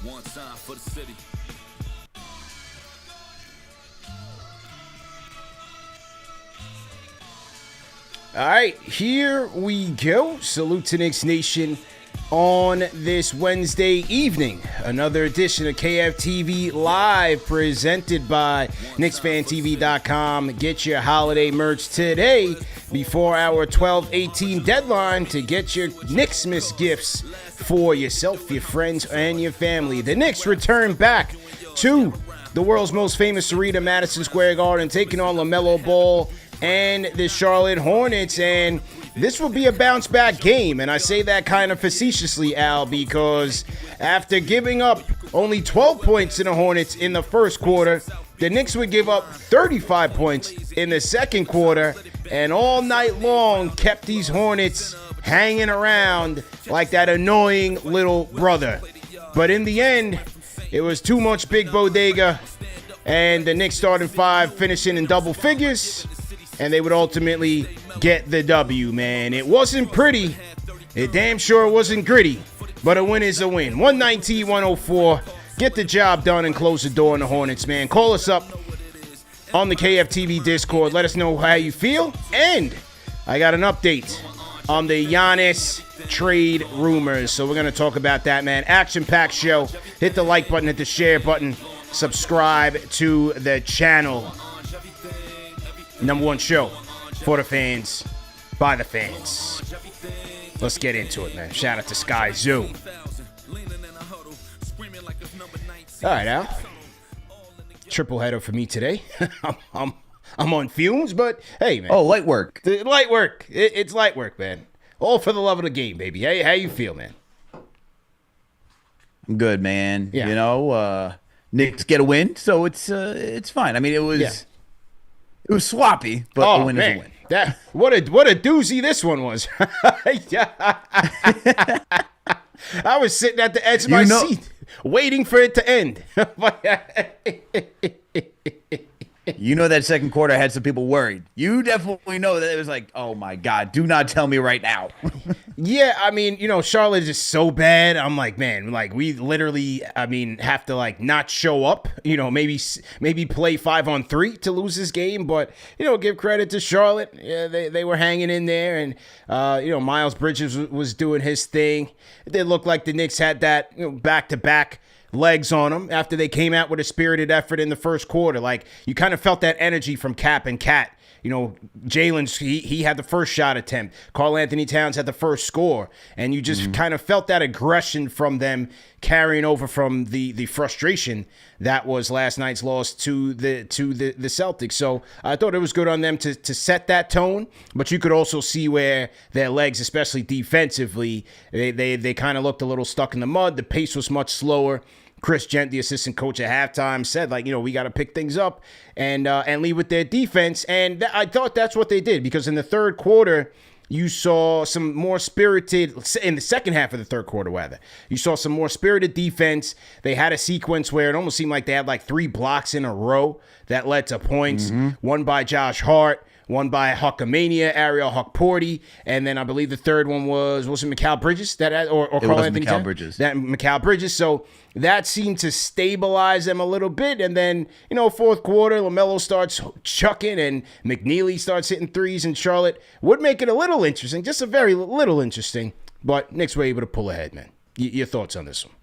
One time for the city. All right, here we go. Salute to Knicks Nation on this Wednesday evening. Another edition of KFTV Live presented by KnicksFanTV.com. Get your holiday merch today before our 12/18 deadline to get your Knicksmas gifts for yourself, your friends, and your family. The Knicks return back to the world's most famous arena, Madison Square Garden, taking on LaMelo Ball and the Charlotte Hornets, and this will be a bounce-back game, and I say that kind of facetiously, Al, because after giving up only 12 points to the Hornets in the first quarter, the Knicks would give up 35 points in the second quarter, and all night long kept these Hornets hanging around like that annoying little brother. But in the end, it was too much big bodega, and the Knicks starting five finishing in double figures, and they would ultimately get the W, man. It wasn't pretty. It damn sure wasn't gritty. But a win is a win. 119-104. Get the job done and close the door on the Hornets, man. Call us up on the KFTV Discord. Let us know how you feel. And I got an update on the Giannis trade rumors. So we're going to talk about that, man. Action-packed show. Hit the like button. Hit the share button. Subscribe to the channel. Number one show for the fans, by the fans. Let's get into it, man. Shout out to Sky Zoo. All right, Al. Triple header for me today. I'm on fumes, but hey, man. Oh, light work. Light work. It's light work, man. All for the love of the game, baby. Hey, how you feel, man? I'm good, man. Yeah. You know, Knicks get a win, so it's fine. I mean, it was. Yeah. It was sloppy, but a win is a win. What a doozy this one was. I was sitting at the edge of my seat, waiting for it to end. You know that second quarter had some people worried. You definitely know that it was like, oh my God, do not tell me right now. Yeah, I mean, you know, Charlotte is just so bad. I'm like, man, like we literally, I mean, have to like not show up. You know, maybe play 5-on-3 to lose this game. But you know, give credit to Charlotte. Yeah, they were hanging in there, and you know, Miles Bridges was doing his thing. It did look like the Knicks had that, you know, back-to-back legs on them after they came out with a spirited effort in the first quarter. Like, you kind of felt that energy from Cap and Cat. You know, Jalen's, he had the first shot attempt. Karl Anthony Towns had the first score. And you just kind of felt that aggression from them carrying over from the frustration that was last night's loss to the Celtics. So I thought it was good on them to set that tone. But you could also see where their legs, especially defensively, they kind of looked a little stuck in the mud. The pace was much slower. Chris Gent, the assistant coach at halftime, said, like, you know, we got to pick things up and lead with their defense. And I thought that's what they did, because in the third quarter, you saw some more spirited, in the second half of the third quarter, rather, you saw some more spirited defense. They had a sequence where it almost seemed like they had like 3 blocks in a row that led to points. One by Josh Hart, one by Hulkamania, Ariel Hukporti, and then I believe the third one was it Mikal Bridges or Karl Anthony Towns? Bridges. That Mikal Bridges. So that seemed to stabilize them a little bit, and then, you know, fourth quarter, LaMelo starts chucking and McNeely starts hitting threes, and Charlotte would make it a little interesting, just a very little interesting, but Knicks were able to pull ahead, man. Your thoughts on this one?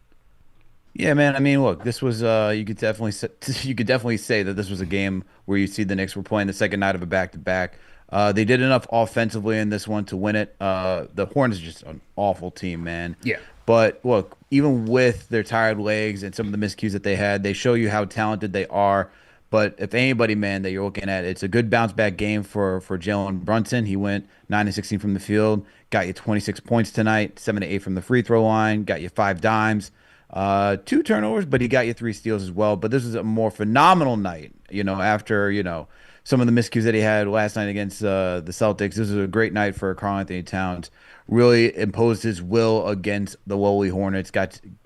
Yeah, man. I mean, look, this was you could definitely say that this was a game where you see the Knicks were playing the second night of a back-to-back. They did enough offensively in this one to win it. The Hornets are just an awful team, man. Yeah. But look, even with their tired legs and some of the miscues that they had, they show you how talented they are. But if anybody, man, that you're looking at, it's a good bounce-back game for Jalen Brunson. He went 9-16 from the field, got you 26 points tonight, 7-8 from the free throw line, got you 5 dimes. 2 turnovers, but he got you 3 steals as well. But this is a more phenomenal night, you know, after, you know, some of the miscues that he had last night against the Celtics. This is a great night for Karl Anthony Towns. Really imposed his will against the lowly Hornets.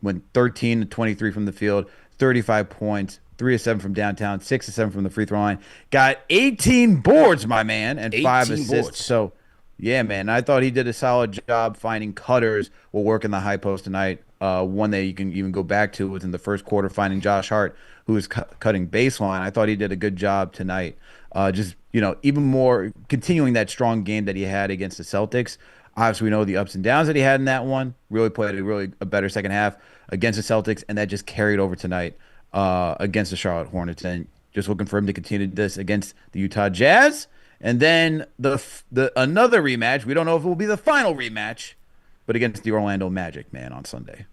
Went 13-23 from the field, 35 points, 3 of 7 from downtown, 6 of 7 from the free throw line. Got 18 boards, my man, and 5 assists. Boards. So, yeah, man, I thought he did a solid job finding cutters while working the high post tonight. One that you can even go back to was in the first quarter, finding Josh Hart, who was cutting baseline. I thought he did a good job tonight. Just, even more continuing that strong game that he had against the Celtics. Obviously, we know the ups and downs that he had in that one. Really played a better second half against the Celtics, and that just carried over tonight against the Charlotte Hornets. And just looking for him to continue this against the Utah Jazz. And then the another rematch. We don't know if it will be the final rematch, but against the Orlando Magic, man, on Sunday.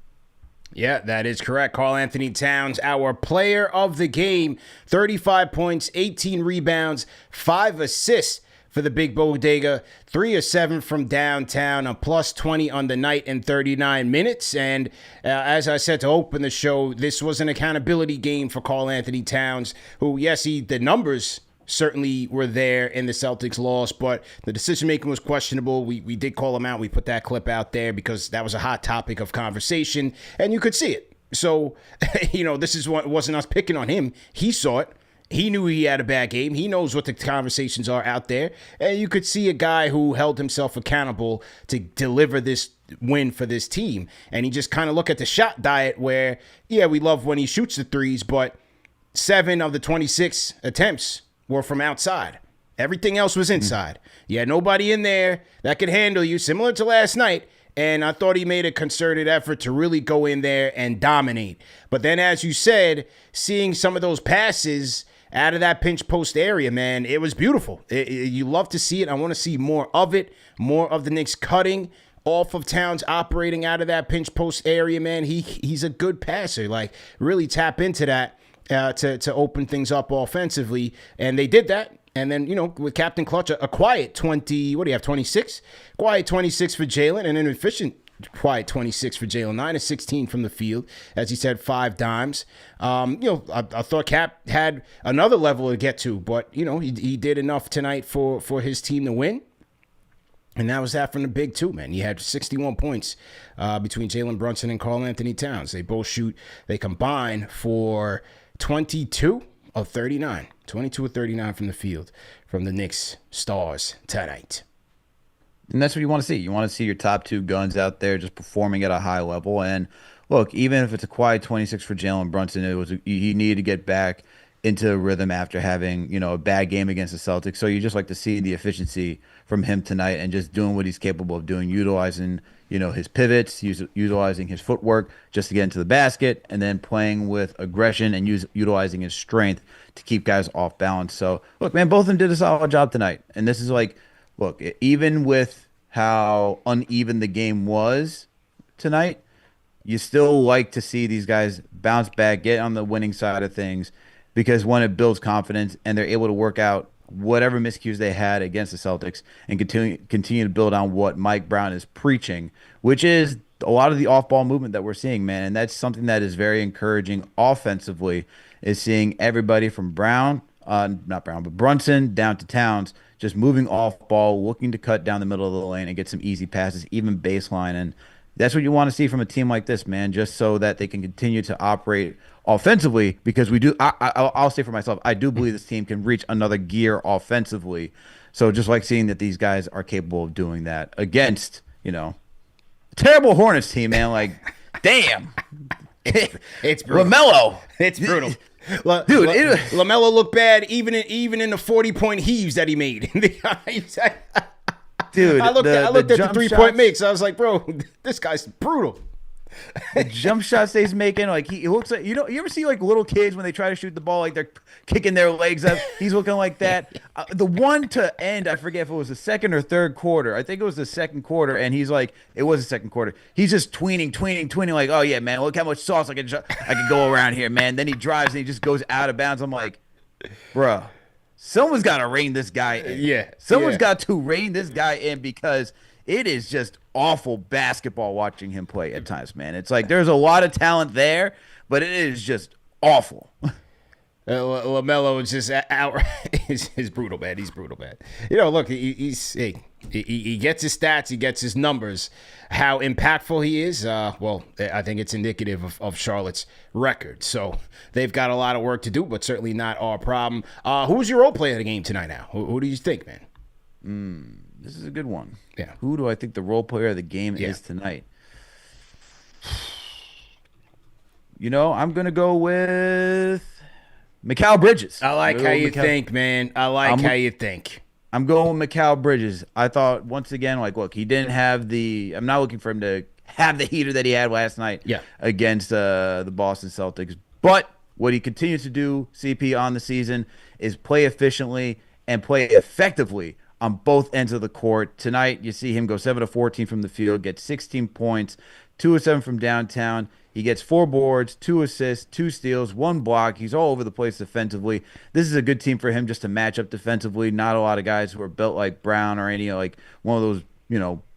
Yeah, that is correct. Karl-Anthony Towns, our player of the game, 35 points, 18 rebounds, 5 assists for the Big Bodega, 3 of 7 from downtown, a plus 20 on the night in 39 minutes. And as I said to open the show, this was an accountability game for Karl-Anthony Towns, who, yes, the numbers certainly were there in the Celtics loss, but the decision-making was questionable. We did call him out. We put that clip out there because that was a hot topic of conversation, and you could see it. So, this is what wasn't us picking on him. He saw it. He knew he had a bad game. He knows what the conversations are out there, and you could see a guy who held himself accountable to deliver this win for this team. And he just kind of look at the shot diet where, yeah, we love when he shoots the threes, but 7 of the 26 attempts were from outside. Everything else was inside. You had nobody in there that could handle you, similar to last night. And I thought he made a concerted effort to really go in there and dominate. But then, as you said, seeing some of those passes out of that pinch post area, man, it was beautiful. You love to see it. I want to see more of it, more of the Knicks cutting off of Towns operating out of that pinch post area, man. He's a good passer. Like, really tap into that. To open things up offensively, and they did that. And then, with Captain Clutch, a quiet 20, what do you have, 26? Quiet 26 for Jalen, and an efficient quiet 26 for Jalen, 9 of 16 from the field, as he said, 5 dimes. I thought Cap had another level to get to, but, he did enough tonight for his team to win. And that was that from the big two, man. You had 61 points between Jalen Brunson and Karl-Anthony Towns. They both they combine for 22 of 39. 22 of 39 from the field from the Knicks stars tonight. And that's what you want to see. You want to see your top 2 guns out there just performing at a high level. And look, even if it's a quiet 26 for Jalen Brunson, he needed to get back into rhythm after having, a bad game against the Celtics. So you just like to see the efficiency from him tonight and just doing what he's capable of doing, utilizing, his pivots, utilizing his footwork just to get into the basket, and then playing with aggression and utilizing his strength to keep guys off balance. So, look, man, both of them did a solid job tonight. And this is like, look, even with how uneven the game was tonight, you still like to see these guys bounce back, get on the winning side of things, because one, it builds confidence, and they're able to work out whatever miscues they had against the Celtics and continue to build on what Mike Brown is preaching, which is a lot of the off-ball movement that we're seeing, man. And that's something that is very encouraging offensively, is seeing everybody from Brunson down to Towns just moving off ball, looking to cut down the middle of the lane and get some easy passes, even baseline. And that's what you want to see from a team like this, man, just so that they can continue to operate offensively, because I'll say for myself, I do believe this team can reach another gear offensively. So just like seeing that these guys are capable of doing that against, a terrible Hornets team, man. Like, damn. It's brutal. LaMelo. It's brutal. Dude, LaMelo looked bad even in the 40-point heaves that he made. Dude, I looked at the 3-point makes. I was like, bro, this guy's brutal. The jump shots he's making, like he looks like, you ever see like little kids when they try to shoot the ball, like they're kicking their legs up? He's looking like that. The one to end, I forget if it was the second or third quarter. I think it was the second quarter, and he's like, it was the second quarter. He's just tweening, like, oh yeah, man, look how much sauce I can go around here, man. Then he drives and he just goes out of bounds. I'm like, bruh, someone's got to rein this guy in. Yeah, someone's got to rein this guy in, because it is just awful basketball watching him play at times, man. It's like there's a lot of talent there, but it is just awful. LaMelo is just outright is brutal, man. He's brutal, man. Look, he gets his stats, he gets his numbers. How impactful he is, well, I think it's indicative of Charlotte's record. So they've got a lot of work to do, but certainly not our problem. Who's your role player of the game tonight now? Who do you think, man? This is a good one. Yeah. Who do I think the role player of the game is tonight? I'm going to go with Mikal Bridges. I like how you think, man. I like how you think. I'm going with Mikal Bridges. I thought, once again, like, look, he didn't have I'm not looking for him to have the heater that he had last night against the Boston Celtics. But what he continues to do, CP, on the season is play efficiently and play effectively on both ends of the court. Tonight, you see him go 7 of 14 from the field, get 16 points, 2 of 7 from downtown. He gets 4 boards, 2 assists, 2 steals, 1 block. He's all over the place defensively. This is a good team for him just to match up defensively. Not a lot of guys who are built like Brown or any like one of those,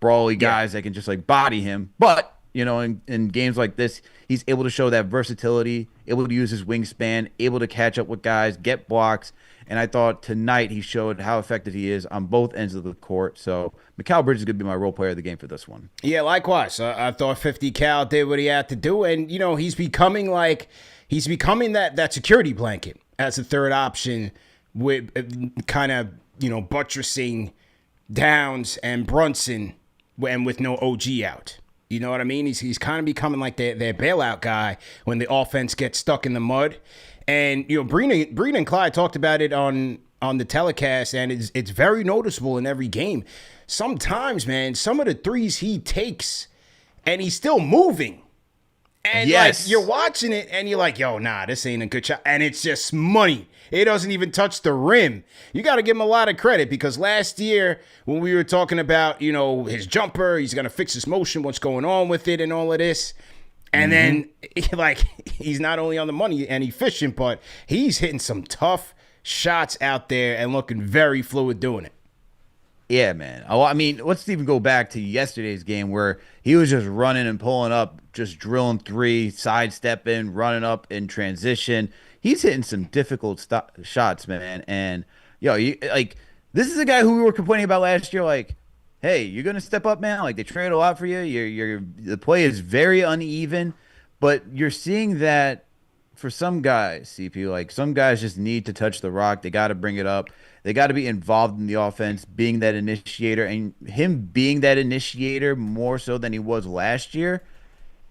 brawly guys that can just like body him. But, in games like this, he's able to show that versatility, able to use his wingspan, able to catch up with guys, get blocks. And I thought tonight he showed how effective he is on both ends of the court. So Mikal Bridges is going to be my role player of the game for this one. Yeah, likewise. I thought 50 Cal did what he had to do. And, he's becoming that security blanket as a third option with kind of, buttressing Downs and Brunson and with no OG out. You know what I mean? He's kind of becoming like their bailout guy when the offense gets stuck in the mud. And, Breen and Clyde talked about it on the telecast, and it's very noticeable in every game. Sometimes, man, some of the threes he takes, and he's still moving. And, you're watching it, and you're like, yo, nah, this ain't a good shot. And it's just money. It doesn't even touch the rim. You got to give him a lot of credit, because last year when we were talking about, his jumper, he's going to fix his motion, what's going on with it and all of this. And then, he's not only on the money and efficient, but he's hitting some tough shots out there and looking very fluid doing it. Yeah, man. I mean, let's even go back to yesterday's game where he was just running and pulling up, just drilling 3, sidestepping, running up in transition. He's hitting some difficult shots, man. And, this is a guy who we were complaining about last year, hey, you're going to step up, man. They trade a lot for you. The play is very uneven, but you're seeing that for some guys, CP, some guys just need to touch the rock. They got to bring it up. They got to be involved in the offense, being that initiator, and him being that initiator more so than he was last year.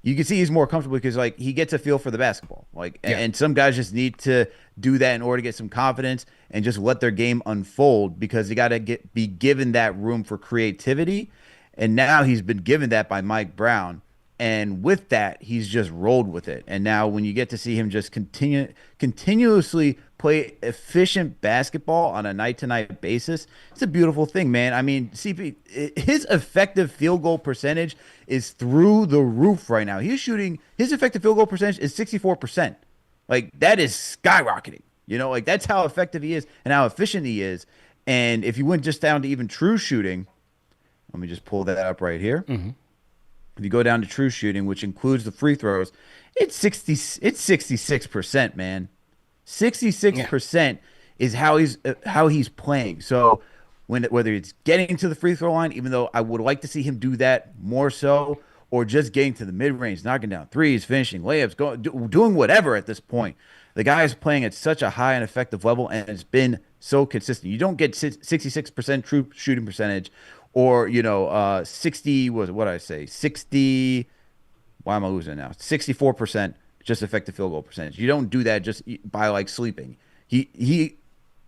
You can see he's more comfortable because he gets a feel for the basketball. And some guys just need to do that in order to get some confidence and just let their game unfold, because they got to be given that room for creativity. And now he's been given that by Mike Brown. And with that, he's just rolled with it. And now when you get to see him just continuously play efficient basketball on a night-to-night basis, it's a beautiful thing, man. I mean, CP, his effective field goal percentage is through the roof right now. His effective field goal percentage is 64%. That is skyrocketing. That's how effective he is and how efficient he is. And if you went just down to even true shooting, let me just pull that up right here. Mm-hmm. If you go down to true shooting, which includes the free throws, it's 66%, man. 66% is how he's playing. So whether it's getting to the free throw line, even though I would like to see him do that more so, or just getting to the mid range, knocking down threes, finishing layups, doing whatever at this point. The guy is playing at such a high and effective level, and it's been so consistent. You don't get 66% true shooting percentage, or 60 was what I say 60. Why am I losing now? 64% just effective field goal percentage. You don't do that just by sleeping. He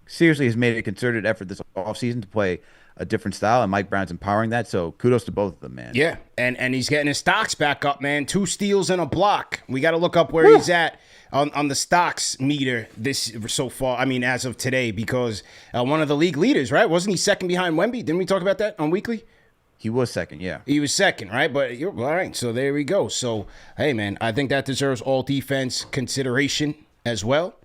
seriously has made a concerted effort this offseason to play a different style, and Mike Brown's empowering that. So kudos to both of them, man. Yeah, and he's getting his stocks back up, man. 2 steals and a block. We got to look up where he's at on the stocks meter this so far. I mean, as of today, because one of the league leaders, right? Wasn't he second behind Wemby? Didn't we talk about that on Weekly? He was second, yeah. He was second, right? But you're all right. So there we go. So, hey, man, I think that deserves all defense consideration as well.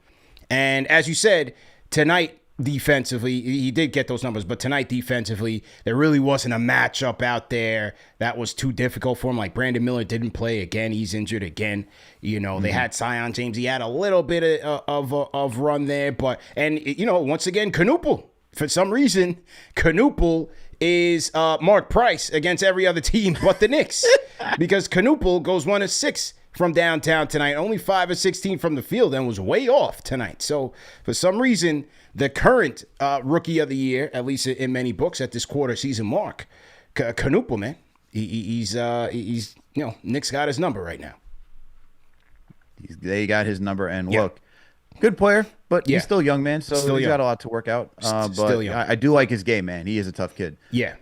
And as you said, tonight, defensively, he did get those numbers, but tonight defensively, there really wasn't a matchup out there that was too difficult for him. Brandon Miller didn't play again. He's injured again. They had Zion James. He had a little bit of run there, and once again, Knuppel. For some reason, Knuppel is Mark Price against every other team but the Knicks, because Knuppel goes 1 of 6 from downtown tonight, only 5 of 16 from the field, and was way off tonight. So for some reason, the current rookie of the year, at least in many books at this quarter season mark, Knuppel, man, he's Nick's got his number right now. They got his number. And Yeah. look, good player, but Yeah. he's still young, man. So Still he's young. got a lot to work out. But Still young. I do like his game, man. He is a tough kid. Yeah,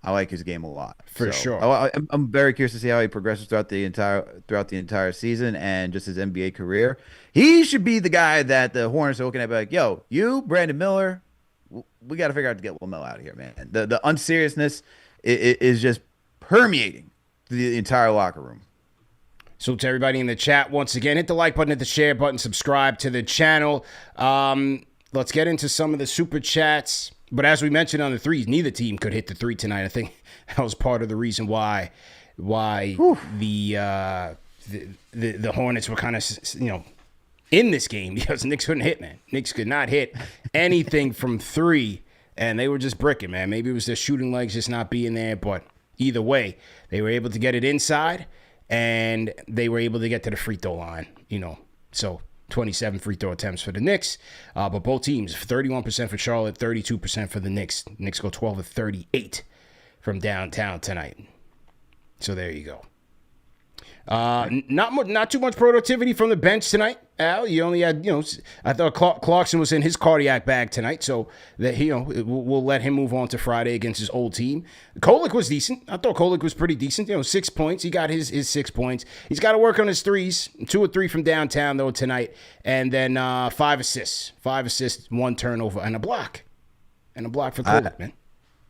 I like his game a lot. for So sure. I'm very curious to see how he progresses throughout the entire season and just his NBA career. He should be the guy that the Hornets are looking at, be like, yo, you, Brandon Miller, we got to figure out to get LaMelo out of here, man. The unseriousness is just permeating the entire locker room. So to everybody in the chat, once again, hit the like button, hit the share button, subscribe to the channel. Let's get into some of the super chats. But as we mentioned on the threes, neither team could hit the three tonight. I think that was part of the reason why the Hornets were kind of, in this game, because Knicks couldn't hit, man. Knicks could not hit anything from three, and they were just bricking, man. Maybe it was their shooting legs just not being there, but either way, they were able to get it inside, and they were able to get to the free throw line, So 27 free throw attempts for the Knicks, but both teams, 31% for Charlotte, 32% for the Knicks. Knicks go 12 of 38 from downtown tonight. So there you go. Not too much productivity from the bench tonight, Al. You only had, I thought Clarkson was in his cardiac bag tonight, so that we'll let him move on to Friday against his old team. Kolek was decent. I thought Kolek was pretty decent. 6 points. He got his 6 points. He's got to work on his threes. 2 or 3 from downtown though tonight, and then 5 assists, 1 turnover, and a block, for Kolek, man.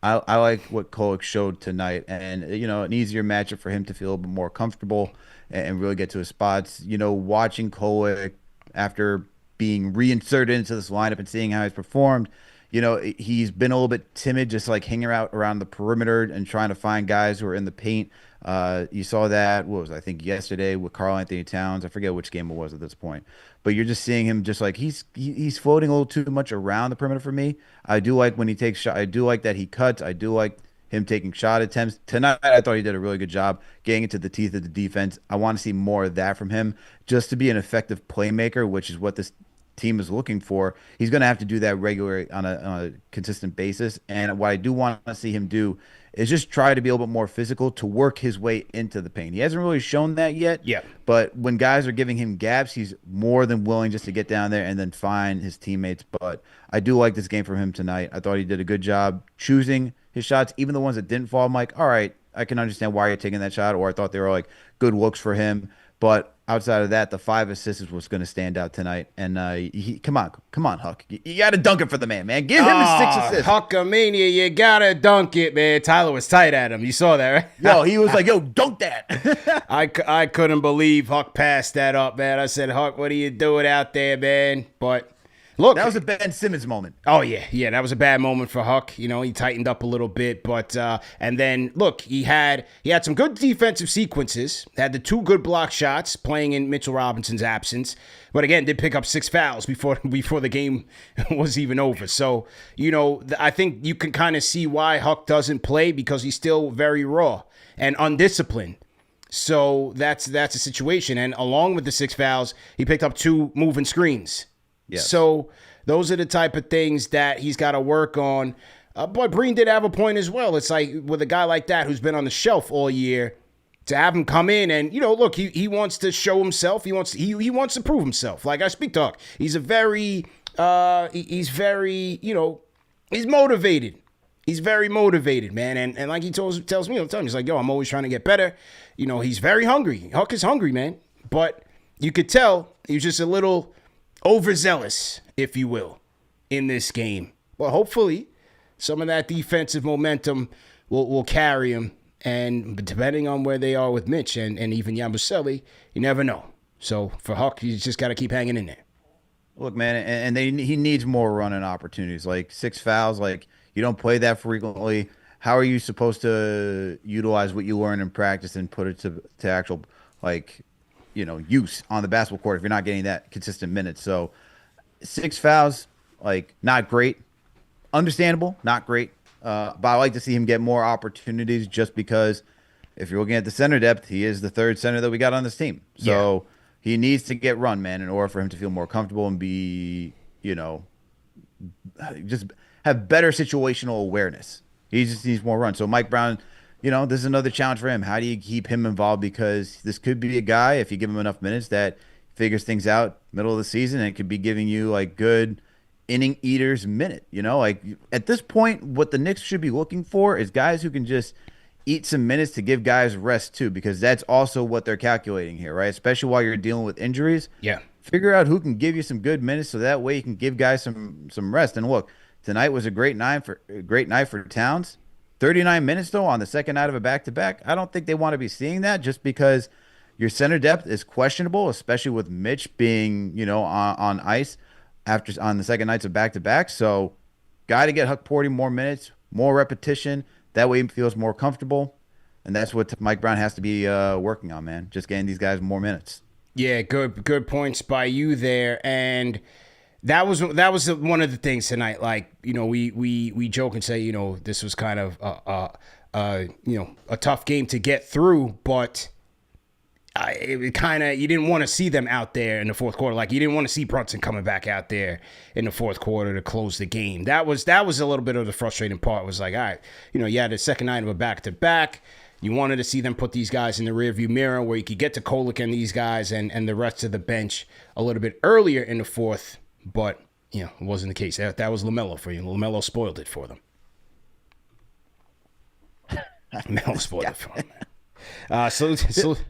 I like what Kolek showed tonight, and an easier matchup for him to feel a little bit more comfortable and really get to his spots. Watching Kolek after being reinserted into this lineup and seeing how he's performed, he's been a little bit timid, just like hanging out around the perimeter and trying to find guys who are in the paint. You saw that, I think yesterday with Karl-Anthony Towns. I forget which game it was at this point, but you're just seeing him just like he's floating a little too much around the perimeter for me. I do like when he takes shot. I do like that he cuts. I do like him taking shot attempts. Tonight, I thought he did a really good job getting into the teeth of the defense. I want to see more of that from him just to be an effective playmaker, which is what this team is looking for. He's going to have to do that regularly on a consistent basis. And what I do want to see him do is just try to be a little bit more physical to work his way into the paint. He hasn't really shown that yet. Yeah. But when guys are giving him gaps, he's more than willing just to get down there and then find his teammates. But I do like this game from him tonight. I thought he did a good job choosing his shots, even the ones that didn't fall. I'm like, all right, I can understand why you're taking that shot, or I thought they were like good looks for him. But outside of that, the 5 assists was going to stand out tonight. And come on, Huck. You got to dunk it for the man. Give him his 6 assists. Huckamania, you got to dunk it, man. Tyler was tight at him. You saw that, right? Yo, he was like, yo, dunk that. I couldn't believe Huck passed that up, man. I said, Huck, what are you doing out there, man? But look, that was a Ben Simmons moment. Oh, yeah, that was a bad moment for Huck. He tightened up a little bit, but and then look, he had some good defensive sequences. Had the 2 good block shots playing in Mitchell Robinson's absence, but again, did pick up 6 fouls before the game was even over. So I think you can kind of see why Huck doesn't play, because he's still very raw and undisciplined. So that's a situation. And along with the 6 fouls, he picked up 2 moving screens. Yes. So those are the type of things that he's got to work on. But Breen did have a point as well. It's like with a guy like that who's been on the shelf all year, to have him come in and, look, he wants to show himself. He wants to prove himself. Like I speak talk. He's he's motivated. He's very motivated, man. And like he tells me all the time, he's like, yo, I'm always trying to get better. He's very hungry. Huck is hungry, man. But you could tell he was just a little overzealous, if you will, in this game. Well, hopefully some of that defensive momentum will carry him. And depending on where they are with Mitch and even Yabusele, you never know. So for Huck, he's just got to keep hanging in there. Look, man, and he needs more running opportunities. Like 6 fouls, like you don't play that frequently. How are you supposed to utilize what you learn in practice and put it to actual, use on the basketball court if you're not getting that consistent minutes? So 6 fouls, not great. Understandable, not great. But I like to see him get more opportunities, just because if you're looking at the center depth, he is the 3rd center that we got on this team. So he needs to get run, man, in order for him to feel more comfortable and be, just have better situational awareness. He just needs more run. So Mike Brown, this is another challenge for him. How do you keep him involved? Because this could be a guy, if you give him enough minutes, that figures things out middle of the season, and it could be giving you like good inning eaters minute. Like at this point, what the Knicks should be looking for is guys who can just eat some minutes to give guys rest too, because that's also what they're calculating here, right? Especially while you're dealing with injuries. Yeah. Figure out who can give you some good minutes so that way you can give guys some rest. And look, tonight was a great night for Towns. 39 minutes though on the second night of a back-to-back. I don't think they want to be seeing that just because your center depth is questionable, especially with Mitch being, on ice on the second nights of back-to-back. So got to get Hukporti more minutes, more repetition. That way he feels more comfortable. And that's what Mike Brown has to be working on, man. Just getting these guys more minutes. Yeah, good points by you there. And that was one of the things tonight. Like, we joke and say, this was kind of a tough game to get through, but it kind of, you didn't want to see them out there in the fourth quarter. Like, you didn't want to see Brunson coming back out there in the fourth quarter to close the game. That was a little bit of the frustrating part. It was like, all right, you had the second night of a back-to-back. You wanted to see them put these guys in the rearview mirror where you could get to Kolek and these guys and the rest of the bench a little bit earlier in the fourth, but it wasn't the case. That was LaMelo for you. LaMelo spoiled it for them. LaMelo spoiled it for them, man.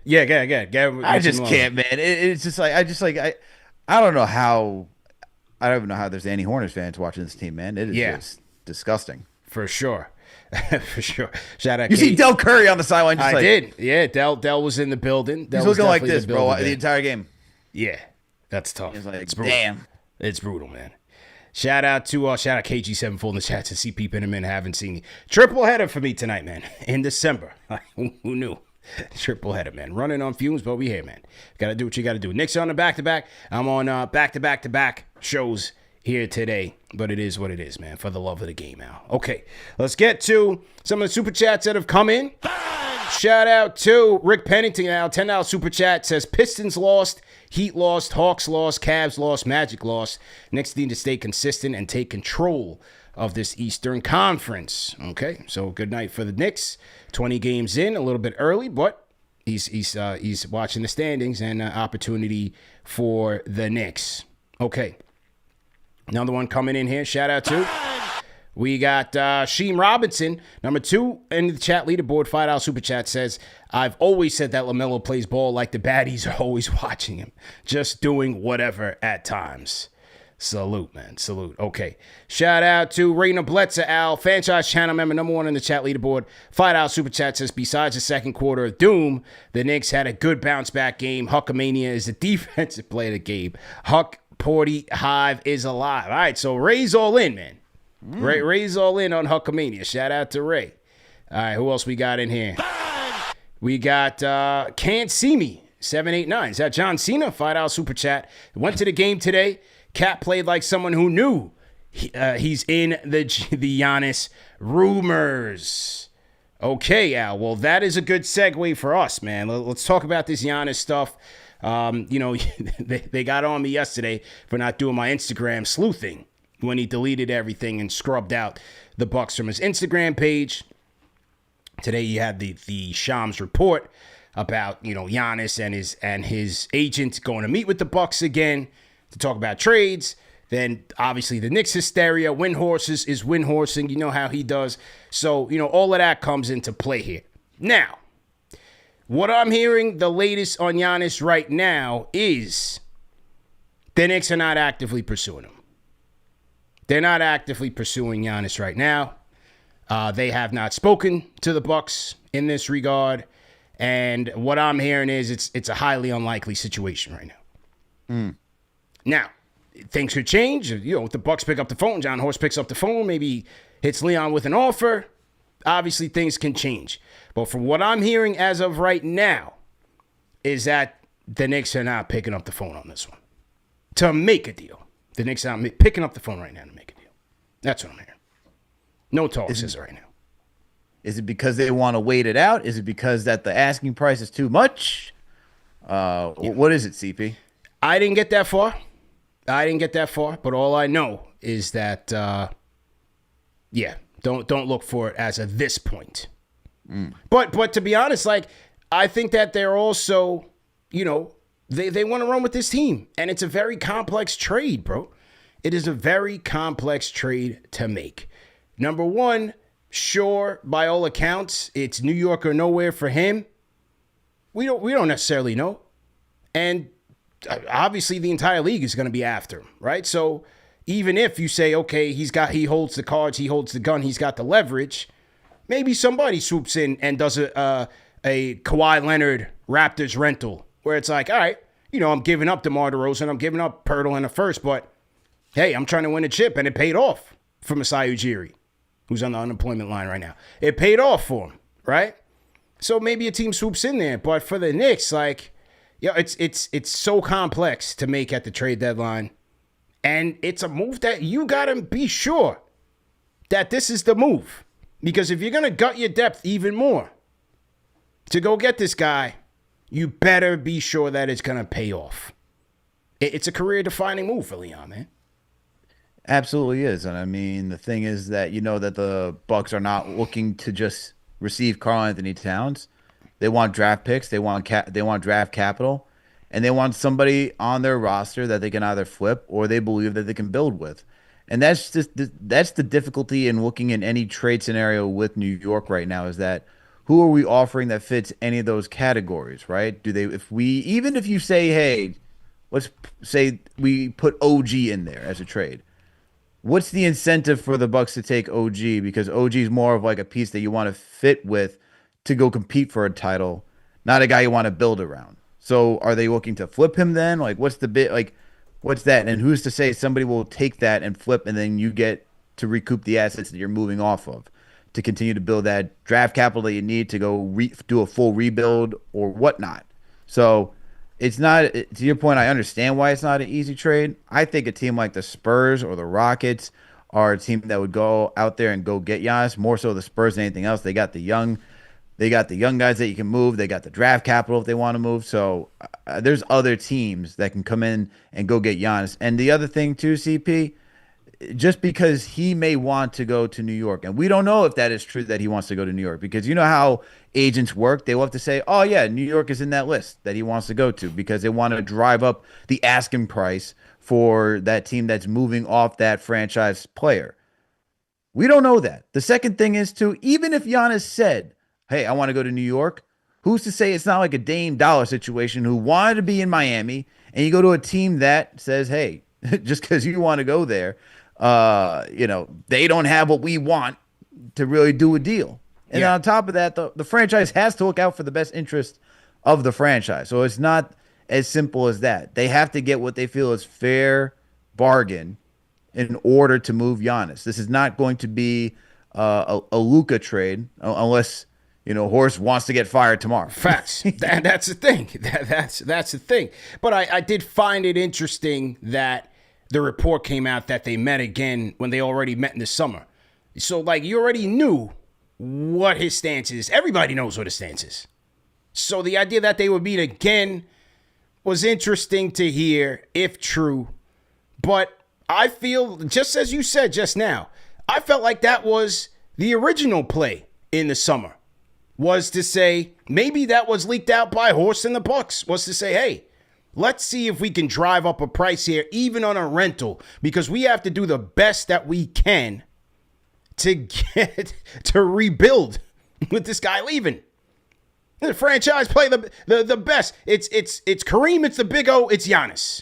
Yeah, go. I just can't, man. It's just like I don't know how. I don't even know how there's any Hornets fans watching this team, man. It is just disgusting. For sure. For sure. Shout out. You see Del Curry on the sideline. I did. Yeah, Del was in the building. He's looking like this, bro, the entire game. Yeah, that's tough. He's like, it's brutal. Damn. It's brutal, man. Shout out KG7 in the chat to CP Pinnerman. Haven't seen you. Triple header for me tonight, man. In December. Who knew? Triple header, man. Running on fumes, but we here, man. Got to do what you got to do. Knicks on the back-to-back. I'm on back-to-back shows here today, but it is what it is, man, for the love of the game, Al. Okay, let's get to some of the super chats that have come in. Shout out to Rick Pennington, Al, $10 super chat, says Pistons lost, Heat lost, Hawks lost, Cavs lost, Magic lost. Knicks need to stay consistent and take control of this Eastern Conference. Okay, so good night for the Knicks. 20 games in, a little bit early, but he's watching the standings and opportunity for the Knicks. Okay. Another one coming in here. Shout out to. We got Sheem Robinson, number 2 in the chat leaderboard. $5 super chat says, I've always said that LaMelo plays ball like the baddies are always watching him, just doing whatever at times. Salute, man. Salute. Okay. Shout out to Raina Bletzer, Al, franchise channel member, number 1 in the chat leaderboard. $5 super chat says, besides the second quarter of doom, the Knicks had a good bounce back game. Huckamania is the defensive player of the game. Hukporti Hive is alive. All right, so Ray's all in, man. Ray's all in on Huckamania. Shout out to Ray. All right, who else we got in here? We got Can't See Me, 789. Is that John Cena? $5 super chat. Went to the game today. Cat played like someone who knew he's in the Giannis rumors. Okay, Al. Well, that is a good segue for us, man. Let's talk about this Giannis stuff. They got on me yesterday for not doing my Instagram sleuthing when he deleted everything and scrubbed out the Bucks from his Instagram page. Today you had the Shams report about, Giannis and his agent going to meet with the Bucks again to talk about trades. Then obviously the Knicks hysteria, win horses is win horsing. You know how he does. So, all of that comes into play here. Now, what I'm hearing, the latest on Giannis right now is the Knicks are not actively pursuing him. They're not actively pursuing Giannis right now. They have not spoken to the Bucks in this regard. And what I'm hearing is it's a highly unlikely situation right now. Now, things could change. If the Bucks pick up the phone, John Horst picks up the phone, maybe hits Leon with an offer. Obviously, things can change. But from what I'm hearing as of right now is that the Knicks are not picking up the phone on this one to make a deal. The Knicks are not picking up the phone right now to make a deal. That's what I'm hearing. No talks as of right now. Is it because they want to wait it out? Is it because that the asking price is too much? What is it, CP? I didn't get that far. But all I know is that, don't look for it as of this point. But to be honest, I think that they're also, They want to run with this team. And it's a very complex trade, bro. It is a very complex trade to make. Number one, sure, by all accounts, it's New York or nowhere for him. We don't necessarily know. And obviously the entire league is going to be after him, right? So even if you say, okay, he holds the cards, he holds the gun, he's got the leverage, maybe somebody swoops in and does a Kawhi Leonard Raptors rental where it's like, all right, I'm giving up DeMar DeRozan, I'm giving up Pirtle in the first, but hey, I'm trying to win a chip, and it paid off for Masai Ujiri, who's on the unemployment line right now. It paid off for him, right? So maybe a team swoops in there, but for the Knicks, it's so complex to make at the trade deadline, and it's a move that you gotta be sure that this is the move, because if you're gonna gut your depth even more to go get this guy, you better be sure that it's gonna pay off. It's a career-defining move for Leon, man. Absolutely is. And I mean, the thing is that that the Bucks are not looking to just receive Karl Anthony Towns. They want draft picks, they want draft capital, and they want somebody on their roster that they can either flip or they believe that they can build with. And that's the difficulty in looking in any trade scenario with New York right now, is that who are we offering that fits any of those categories, right? Even if you say, hey, let's say we put OG in there as a trade. What's the incentive for the Bucks to take OG? Because OG is more of like a piece that you want to fit with to go compete for a title, not a guy you want to build around. So are they looking to flip him then? Like, what's that? And who's to say somebody will take that and flip, and then you get to recoup the assets that you're moving off of to continue to build that draft capital that you need to go do a full rebuild or whatnot. So it's not, to your point, I understand why it's not an easy trade. I think a team like the Spurs or the Rockets are a team that would go out there and go get Giannis, more so the Spurs than anything else. They got the young guys that you can move. They got the draft capital if they want to move. So there's other teams that can come in and go get Giannis. And the other thing too, CP, just because he may want to go to New York, and we don't know if that is true that he wants to go to New York, because you know how agents work. They love to say, oh yeah, New York is in that list that he wants to go to, because they want to drive up the asking price for that team that's moving off that franchise player. We don't know that. The second thing is too, even if Giannis said, hey, I want to go to New York, who's to say it's not like a Dame Dollar situation who wanted to be in Miami, and you go to a team that says, hey, just because you want to go there, they don't have what we want to really do a deal. And on top of that, the franchise has to look out for the best interest of the franchise. So it's not as simple as that. They have to get what they feel is fair bargain in order to move Giannis. This is not going to be a Luka trade unless Horst wants to get fired tomorrow. Facts. That's the thing. That's the thing. But I did find it interesting that the report came out that they met again when they already met in the summer. So, you already knew what his stance is. Everybody knows what his stance is. So the idea that they would meet again was interesting to hear, if true. But I feel, just as you said just now, I felt like that was the original play in the summer. Was to say, maybe that was leaked out by Horst and the Bucks, was to say, hey, let's see if we can drive up a price here, even on a rental, because we have to do the best that we can to rebuild with this guy leaving. The franchise play the best. It's Kareem, it's the Big O, it's Giannis.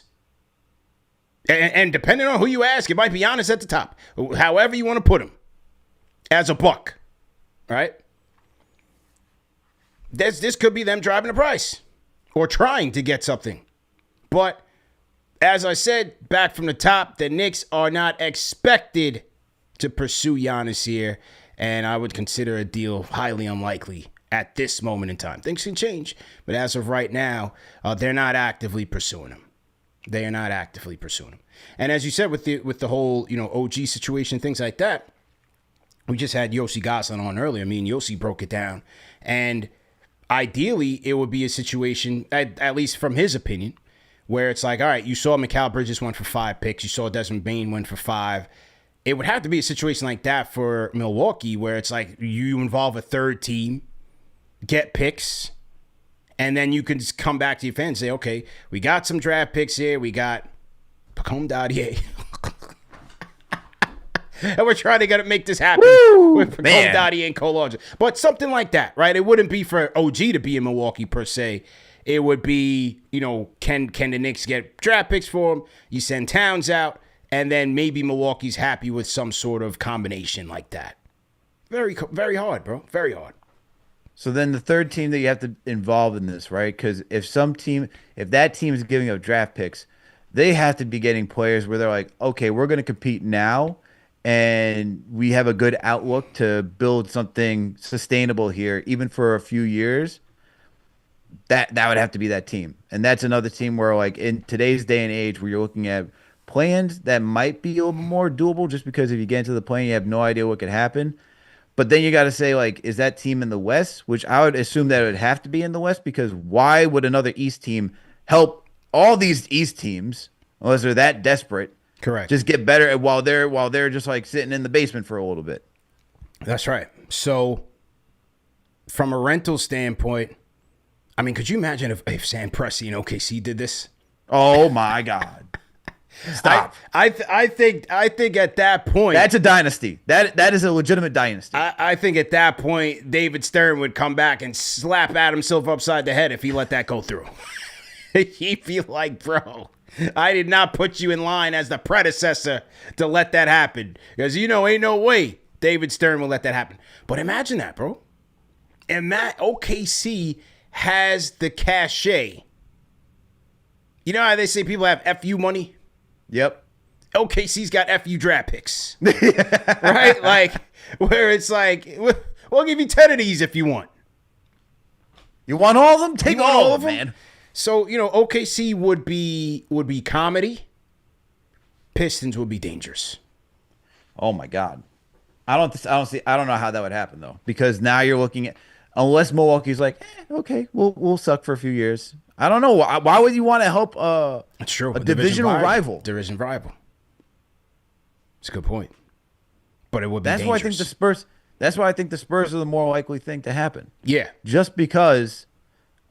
And depending on who you ask, it might be Giannis at the top. However you want to put him. As a Buck. Right? This could be them driving the price. Or trying to get something. But, as I said, back from the top, the Knicks are not expected to pursue Giannis here. And I would consider a deal highly unlikely at this moment in time. Things can change. But as of right now, they're not actively pursuing him. They are not actively pursuing him. And as you said, with the whole, OG situation, things like that, we just had Yossi Goslin on earlier. I mean, Yossi broke it down. And ideally, it would be a situation, at least from his opinion, where it's like, all right, you saw Mikal Bridges went for 5 picks. You saw Desmond Bane went for 5. It would have to be a situation like that for Milwaukee, where it's like you involve a third team, get picks, And then you can just come back to your fans and say, okay, we got some draft picks here. We got Pacome Dadier. And we're trying to make this happen with Pacome Dadier and Cole Aldrich. But something like that, right? It wouldn't be for OG to be in Milwaukee per se. It would be, can the Knicks get draft picks for him? You send Towns out, and then maybe Milwaukee's happy with some sort of combination like that. Very, very hard, bro. Very hard. So then the third team that you have to involve in this, right? Because if that team is giving up draft picks, they have to be getting players where they're like, okay, we're going to compete now, and we have a good outlook to build something sustainable here, even for a few years. That would have to be that team. And that's another team where, like, in today's day and age where you're looking at plans that might be a little more doable, just because if you get into the plan, you have no idea what could happen. But then you got to say, like, is that team in the West? Which I would assume that it would have to be in the West, because why would another East team help all these East teams, unless they're that desperate? Correct. Just get better while they're just like sitting in the basement for a little bit. That's right. So from a rental standpoint, I mean, could you imagine if Sam Presti and OKC did this? Oh my God. Stop. I think at that point, that's a dynasty. That is a legitimate dynasty. I think at that point, David Stern would come back and slap Adam Silver upside the head if he let that go through. He'd be like, bro, I did not put you in line as the predecessor to let that happen. Because, ain't no way David Stern will let that happen. But imagine that, bro. And OKC has the cachet. You know how they say people have FU money? Yep. OKC's got FU draft picks. Right? Like, where it's like, we'll give you 10 of these if you want. You want all of them? Take all of them, man. So, OKC would be comedy. Pistons would be dangerous. Oh my God. I don't know how that would happen though, because now you're looking at, unless Milwaukee's like, okay, we'll suck for a few years. I don't know. Why would you want to help That's true. a divisional rival? Division rival. It's a good point. But it would be That's dangerous. why I think the Spurs are the more likely thing to happen. Yeah. Just because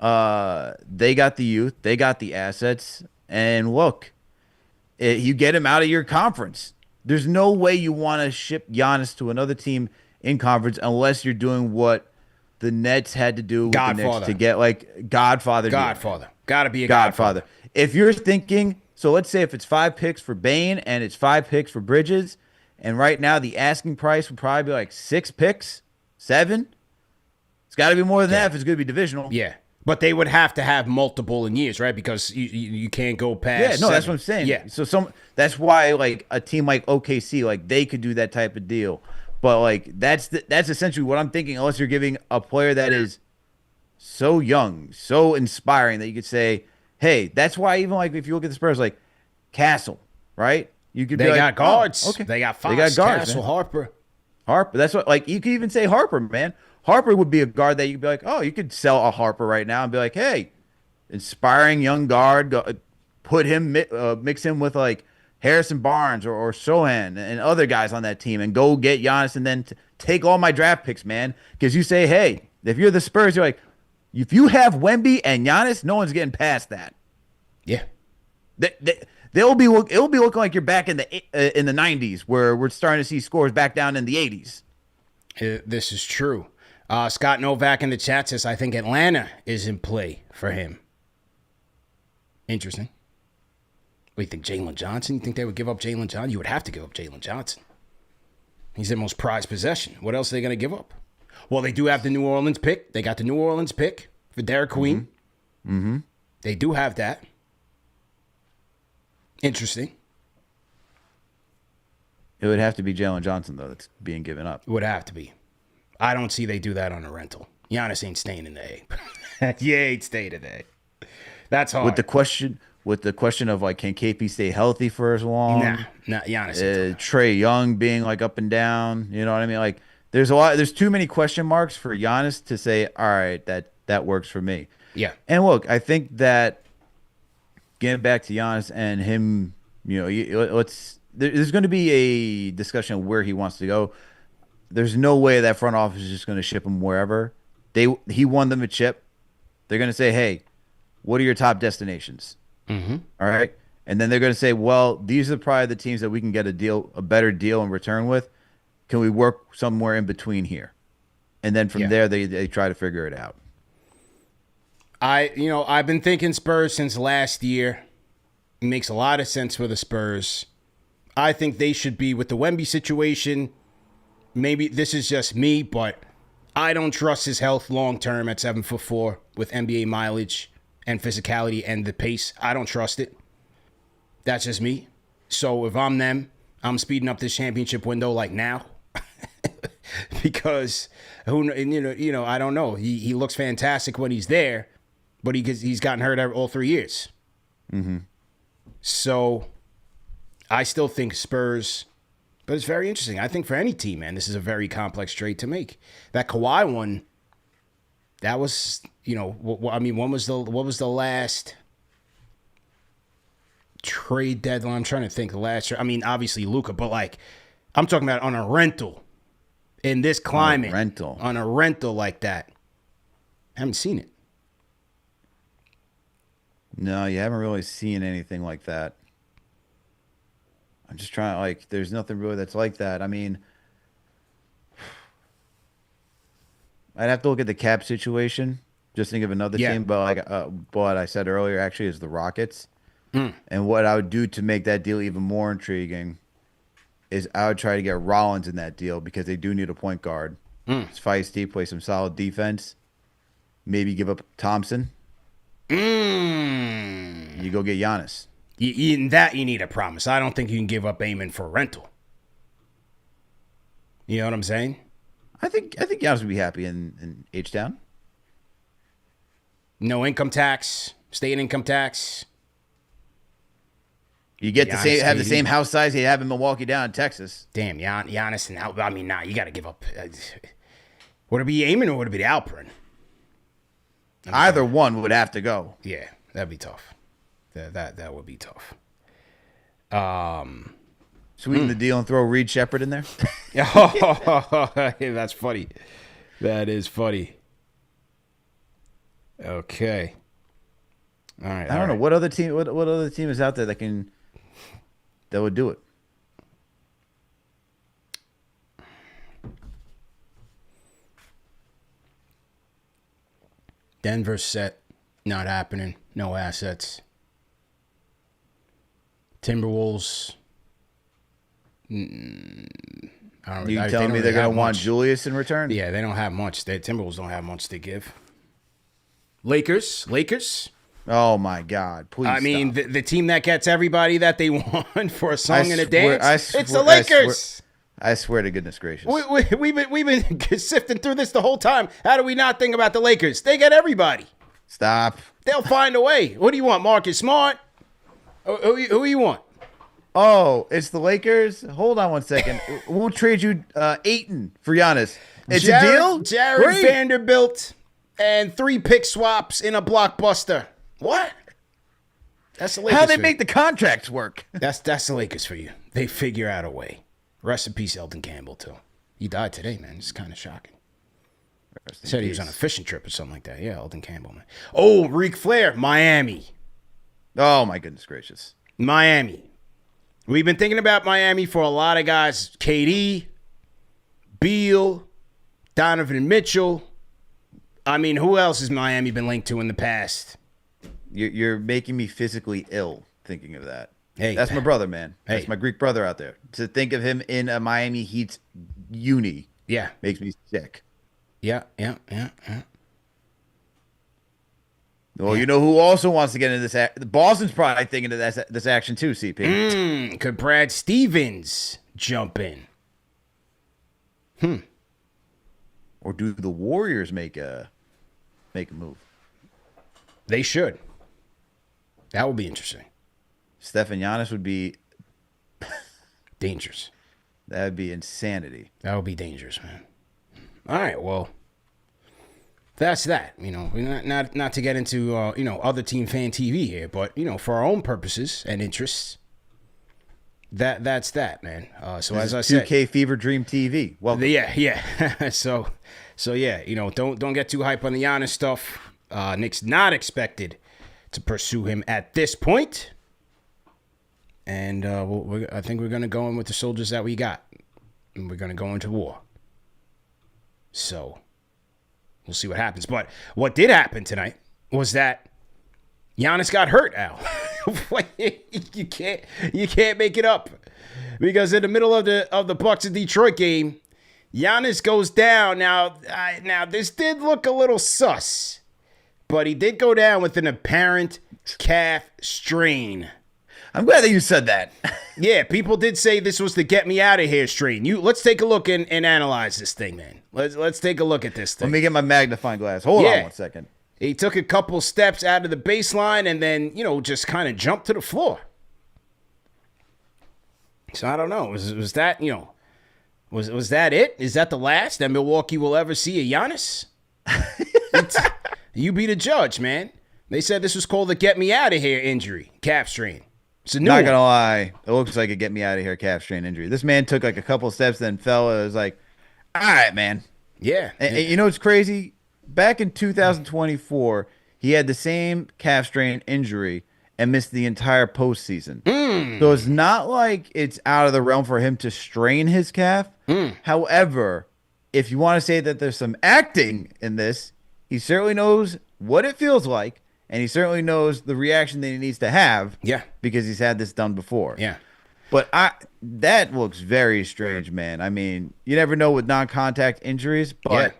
they got the youth, they got the assets, and look, you get him out of your conference. There's no way you want to ship Giannis to another team in conference unless you're doing what the Nets had to do with the Knicks to get, like, Godfather. Got to be a Godfather. If you're thinking, so let's say if it's 5 picks for Bane and it's 5 picks for Bridges, and right now the asking price would probably be like 6 picks, 7. It's got to be more than that if it's going to be divisional. Yeah. But they would have to have multiple in years, right? Because you can't go past. Yeah, no, 7. that's what I'm saying. Yeah. So that's why, like, a team like OKC, like, they could do that type of deal. But, like, that's essentially what I'm thinking, unless you're giving a player that is so young, so inspiring that you could say, hey, that's why even, like, if you look at the Spurs, like, Castle, right? You could They be got guards. Oh, okay. They got They got guards, Castle, man. Harper. That's what, like, you could even say Harper, man. Harper would be a guard that you could be like, oh, you could sell a Harper right now and be like, hey, inspiring young guard, put him, mix him with, like, Harrison Barnes or Sohan and other guys on that team, and go get Giannis, and then take all my draft picks, man. Because you say, hey, if you're the Spurs, you're like, if you have Wemby and Giannis, no one's getting past that. Yeah. It'll be looking like you're back in the 90s, where we're starting to see scores back down in the 80s. This is true. Scott Novak in the chat says, I think Atlanta is in play for him. Interesting. What do you think, Jalen Johnson? You think they would give up Jalen Johnson? You would have to give up Jalen Johnson. He's their most prized possession. What else are they going to give up? Well, they do have the New Orleans pick. They got the New Orleans pick for Derek Queen. Mm-hmm. They do have that. Interesting. It would have to be Jalen Johnson, though, that's being given up. It would have to be. I don't see they do that on a rental. Giannis ain't staying in the A. Yeah, ain't staying in the A. That's hard. With the question of, like, can KP stay healthy for as long? Nah, Giannis. Trae Young being, like, up and down. You know what I mean? Like, there's too many question marks for Giannis to say, all right, that works for me. Yeah. And look, I think that getting back to Giannis and him, there's going to be a discussion of where he wants to go. There's no way that front office is just going to ship him wherever. He won them a chip. They're going to say, hey, what are your top destinations? Mm-hmm. All right. And then they're going to say, well, these are probably the teams that we can get a better deal in return with. Can we work somewhere in between here? And then from there, they try to figure it out. I've been thinking Spurs since last year. It makes a lot of sense for the Spurs. I think they should be with the Wemby situation. Maybe this is just me, but I don't trust his health long term at 7'4" with NBA mileage and physicality and the pace. I don't trust it. That's just me. So if I'm them, I'm speeding up this championship window like now. Because I don't know. He looks fantastic when he's there, but he's gotten hurt all 3 years. Mm-hmm. So I still think Spurs, but it's very interesting. I think for any team, man, this is a very complex trade to make. That Kawhi one, that was, when was the last trade deadline? I'm trying to think the last. Obviously Luka, but I'm talking about on a rental in this climate. On a rental like that. I haven't seen it. No, you haven't really seen anything like that. I'm just trying, there's nothing really that's like that. I mean, I'd have to look at the cap situation. Just think of another team, but what I said earlier actually is the Rockets. And what I would do to make that deal even more intriguing is I would try to get Rollins in that deal because they do need a point guard. It's feisty, play some solid defense. Maybe give up Thompson. You go get Giannis. In that you need a promise. I don't think you can give up Amen for a rental. You know what I'm saying? I think Giannis would be happy in H-Town. No income tax, state income tax. You get have the same house size you have in Milwaukee down in Texas. Damn, Giannis and you got to give up. Would it be Amen or would it be Alperin? Either one would have to go. Yeah, that'd be tough. That would be tough. Sweeten the deal and throw Reed Shepherd in there. That's funny. That is funny. Okay. All right. I don't know what other team. What other team is out there that would do it? Denver's set. Not happening. No assets. Timberwolves. You telling me they're going to want Julius in return? Yeah, they don't have much. Timberwolves don't have much to give. Lakers. Oh my God! Please. I mean, stop. the team that gets everybody that they want for a song and a dance. It's the Lakers. I swear to goodness gracious. We've been sifting through this the whole time. How do we not think about the Lakers? They get everybody. Stop. They'll find a way. What do you want, Marcus Smart? Who you want? Oh, it's the Lakers. Hold on one second. We'll trade you Ayton for Giannis. It's a deal. Jared Vanderbilt and 3 pick swaps in a blockbuster. What? That's the Lakers. How they make the contracts work? That's the Lakers for you. They figure out a way. Rest in peace, Elton Campbell too. He died today, man. It's kind of shocking. Said he was on a fishing trip or something like that. Yeah, Elton Campbell, man. Oh, Ric Flair, Miami. Oh my goodness gracious. Miami. We've been thinking about Miami for a lot of guys. KD, Beal, Donovan Mitchell. I mean, who else has Miami been linked to in the past? You're making me physically ill thinking of that. Hey, that's my brother, man. Hey. That's my Greek brother out there. To think of him in a Miami Heat uni, makes me sick. Yeah. Well, you know who also wants to get into this? Boston's probably thinking of this action too, CP. Could Brad Stevens jump in? Or do the Warriors make a move? They should. That would be interesting. Steph and Giannis would be dangerous. That would be insanity. That would be dangerous, man. All right, well, that's that. You know, not to get into other team fan TV here, but for our own purposes and interests, that's that, man. So this as I is said, 2K Fever Dream TV. Welcome. Yeah. so yeah, don't get too hype on the Giannis stuff. Knicks not expected to pursue him at this point. And I think we're going to go in with the soldiers that we got. And we're going to go into war. So we'll see what happens. But what did happen tonight was that Giannis got hurt, Al. you can't make it up. Because in the middle of the Bucks and Detroit game, Giannis goes down. Now this did look a little sus. But he did go down with an apparent calf strain. I'm glad that you said that. Yeah, people did say this was the get me out of here strain. Let's take a look and analyze this thing, man. Let's take a look at this thing. Let me get my magnifying glass. Hold on 1 second. He took a couple steps out of the baseline and then, just kind of jumped to the floor. So I don't know. Was that, was that it? Is that the last that Milwaukee will ever see a Giannis? You be the judge, man. They said this was called the get me out of here injury, calf strain. It's a new Not one. gonna lie, it looks like a get me out of here calf strain injury. This man took like a couple steps, then fell. It was like, all right, man. Yeah. And you know what's crazy? Back in 2024, he had the same calf strain injury and missed the entire postseason. So it's not like it's out of the realm for him to strain his calf. However, if you want to say that there's some acting in this, he certainly knows what it feels like, and he certainly knows the reaction that he needs to have. Yeah. Because he's had this done before. Yeah. But that looks very strange, man. I mean, you never know with non-contact injuries, but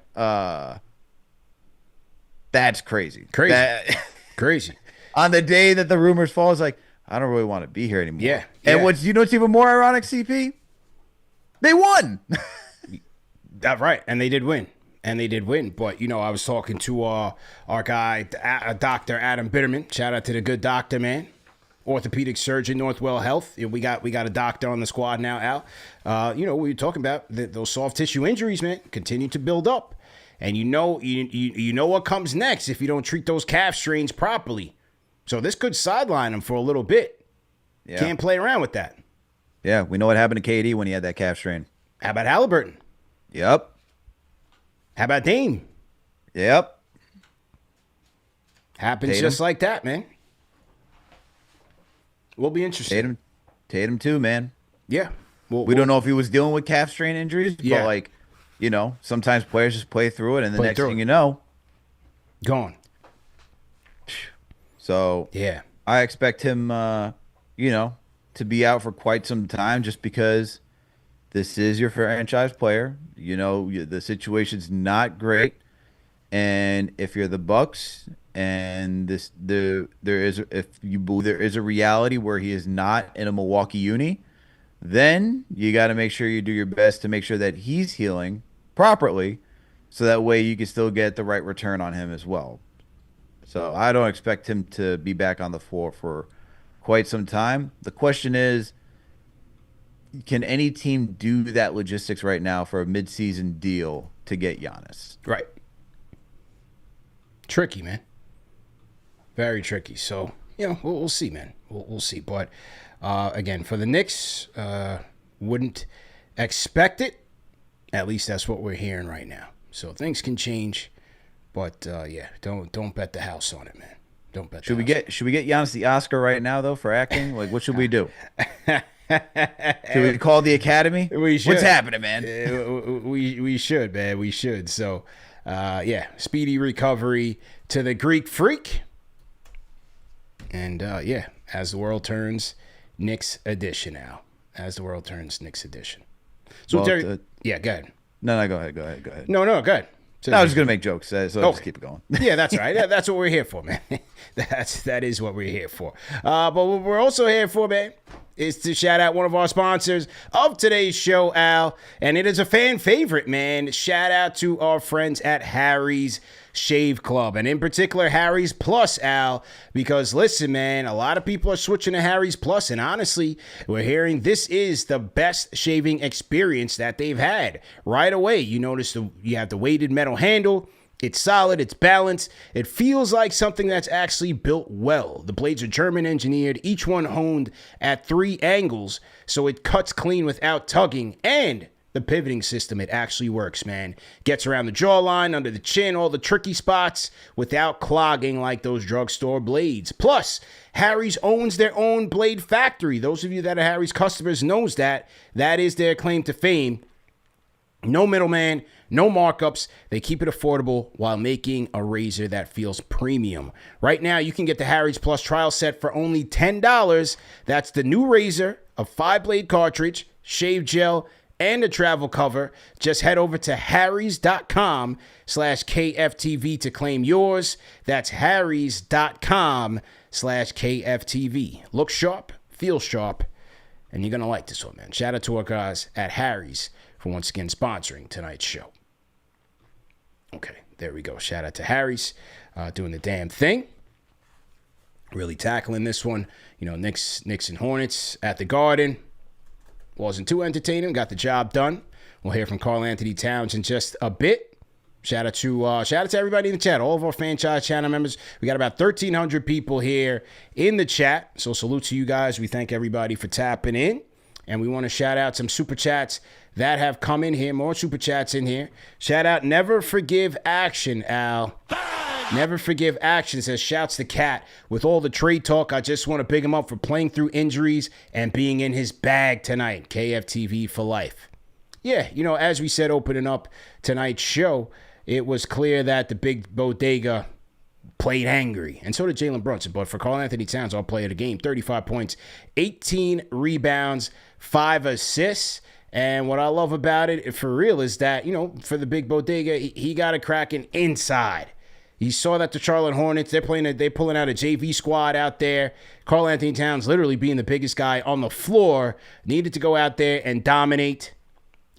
that's crazy. Crazy. On the day that the rumors fall, it's like, I don't really want to be here anymore. Yeah. And what's even more ironic, CP? They won. That's right. And they did win. But, I was talking to our guy, Dr. Adam Bitterman. Shout out to the good doctor, man. Orthopedic surgeon, Northwell Health. We got a doctor on the squad now, Al. We were talking about those soft tissue injuries, man, continue to build up. And you know what comes next if you don't treat those calf strains properly. So this could sideline him for a little bit. Yeah. Can't play around with that. Yeah, we know what happened to KD when he had that calf strain. How about Halliburton? Yep. How about Dame? Yep. Happens Tatum. just like that, man. We'll be interested. Tatum too, man. Yeah. We don't know if he was dealing with calf strain injuries, but sometimes players just play through it, and the next thing you know, gone. So yeah, I expect him, to be out for quite some time, just because this is your franchise player. The situation's not great, and if you're the Bucks, and there is a reality where he is not in a Milwaukee uni, then you got to make sure you do your best to make sure that he's healing properly, so that way you can still get the right return on him as well. So I don't expect him to be back on the floor for quite some time. The question is, can any team do that logistics right now for a midseason deal to get Giannis? Right. Tricky, man. Very tricky. So, we'll see, man. We'll see. But, again, for the Knicks, wouldn't expect it. At least that's what we're hearing right now. So things can change. But, don't bet the house on it, man. Don't bet. Should we get Giannis the Oscar right now, though, for acting? Like, what should we do? Should we call the Academy? We should. What's happening, man? We should, man. We should. So, speedy recovery to the Greek Freak. And, as the world turns, Knicks edition now. As the world turns, Knicks edition. So, Terry, go ahead. No, go ahead. No, go ahead. So I was going to make jokes, so just keep it going. Yeah, that's right. That's what we're here for, man. That is what we're here for. But what we're also here for, man, is to shout out one of our sponsors of today's show, Al. And it is a fan favorite, man. Shout out to our friends at Harry's Shave Club. And in particular, Harry's Plus, Al. Because listen, man, a lot of people are switching to Harry's Plus. And honestly, we're hearing this is the best shaving experience that they've had. Right away, you notice you have the weighted metal handle. It's solid, it's balanced, it feels like something that's actually built well. The blades are German engineered, each one honed at 3 angles, so it cuts clean without tugging, and the the pivoting system. It actually works, man. Gets around the jawline, under the chin, all the tricky spots without clogging like those drugstore blades. Plus, Harry's owns their own blade factory. Those of you that are Harry's customers knows that. That is their claim to fame. No middleman, no markups. They keep it affordable while making a razor that feels premium. Right now, you can get the Harry's Plus trial set for only $10. That's the new razor, a 5-blade cartridge, shave gel, and a travel cover. Just head over to harrys.com/KFTV to claim yours. That's harrys.com/KFTV. Look sharp, feel sharp, and you're going to like this one, man. Shout out to our guys at Harry's for once again sponsoring tonight's show. Okay, there we go. Shout out to Harry's doing the damn thing. Really tackling this one. You know, Knicks and Hornets at the Garden. Wasn't too entertaining. Got the job done. We'll hear from Karl-Anthony Towns in just a bit. Shout out to everybody in the chat, all of our franchise channel members. We got about 1,300 people here in the chat. So salute to you guys. We thank everybody for tapping in. And we want to shout out some super chats that have come in here. More super chats in here. Shout out Never Forgive Action, Al. Never Forgive Action says, shouts the cat. With all the trade talk, I just want to big him up for playing through injuries and being in his bag tonight. KFTV for life. Yeah, you know, as we said opening up tonight's show, it was clear that the big bodega played angry. And so did Jalen Brunson. But for Karl-Anthony Towns, I'll play of the game. 35 points, 18 rebounds, 5 assists. And what I love about it, for real, is that, you know, for the big bodega, he got it cracking inside. You saw that the Charlotte Hornets, they're pulling out a JV squad out there. Karl-Anthony Towns literally being the biggest guy on the floor, needed to go out there and dominate.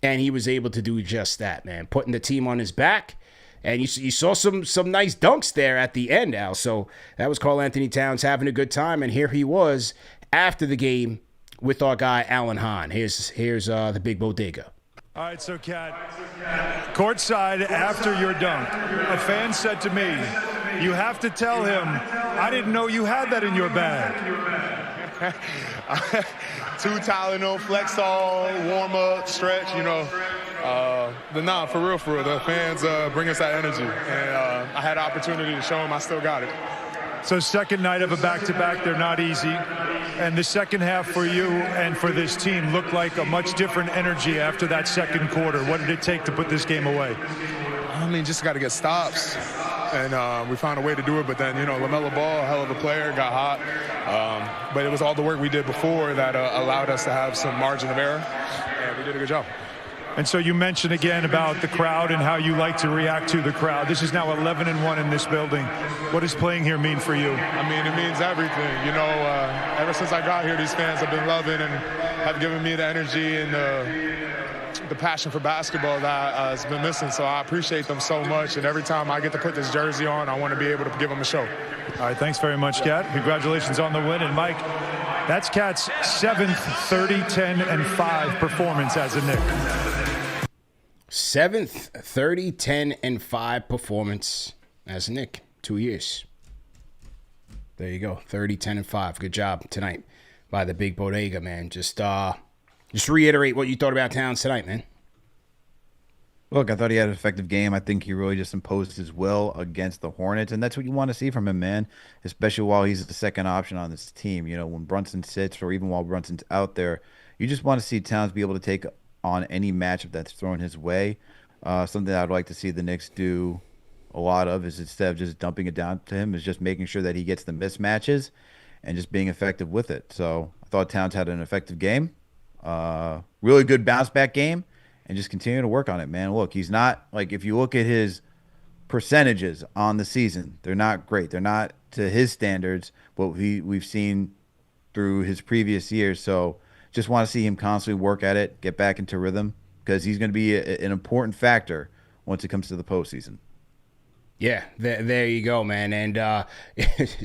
And he was able to do just that, man. Putting the team on his back. And you saw some nice dunks there at the end, Al. So that was Karl-Anthony Towns having a good time. And here he was after the game with our guy, Alan Hahn. Here's the big bodega. All right, so, Kat, courtside after your dunk, a fan said to me, you have to tell him, I didn't know you had that in your bag. Too Tylenol, flex all, warm up, stretch, you know. But nah, for real, the fans bring us that energy. And I had an opportunity to show them I still got it. So second night of a back-to-back, they're not easy. And the second half for you and for this team looked like a much different energy after that second quarter. What did it take to put this game away? I mean, just got to get stops. And we found a way to do it. But then, you know, LaMelo Ball, a hell of a player, got hot. But it was all the work we did before that allowed us to have some margin of error. And we did a good job. And so you mentioned again about the crowd and how you like to react to the crowd. This is now 11-1 in this building. What does playing here mean for you? I mean, it means everything. You know, ever since I got here, these fans have been loving and have given me the energy and the passion for basketball that has been missing. So I appreciate them so much. And every time I get to put this jersey on, I want to be able to give them a show. All right, thanks very much, Kat. Congratulations on the win. And Mike, that's Kat's 7th 30-10-5 performance as a Knick. 7th 30-10-5 performance as a Knick. 2 years. There you go. 30-10-5. Good job tonight by the big bodega, man. Just reiterate what you thought about Towns tonight, man. Look, I thought he had an effective game. I think he really just imposed his will against the Hornets, and that's what you want to see from him, man, especially while he's the second option on this team. You know, when Brunson sits or even while Brunson's out there, you just want to see Towns be able to take on any matchup that's thrown his way. Something that I'd like to see the Knicks do a lot of is, instead of just dumping it down to him, is just making sure that he gets the mismatches and just being effective with it. So I thought Towns had an effective game, really good bounce back game, and just continue to work on it, man. Look, he's not, like, if you look at his percentages on the season, they're not great. They're not to his standards, what we've seen through his previous years. So just want to see him constantly work at it, get back into rhythm, because he's going to be an important factor once it comes to the postseason. Yeah, there you go, man. And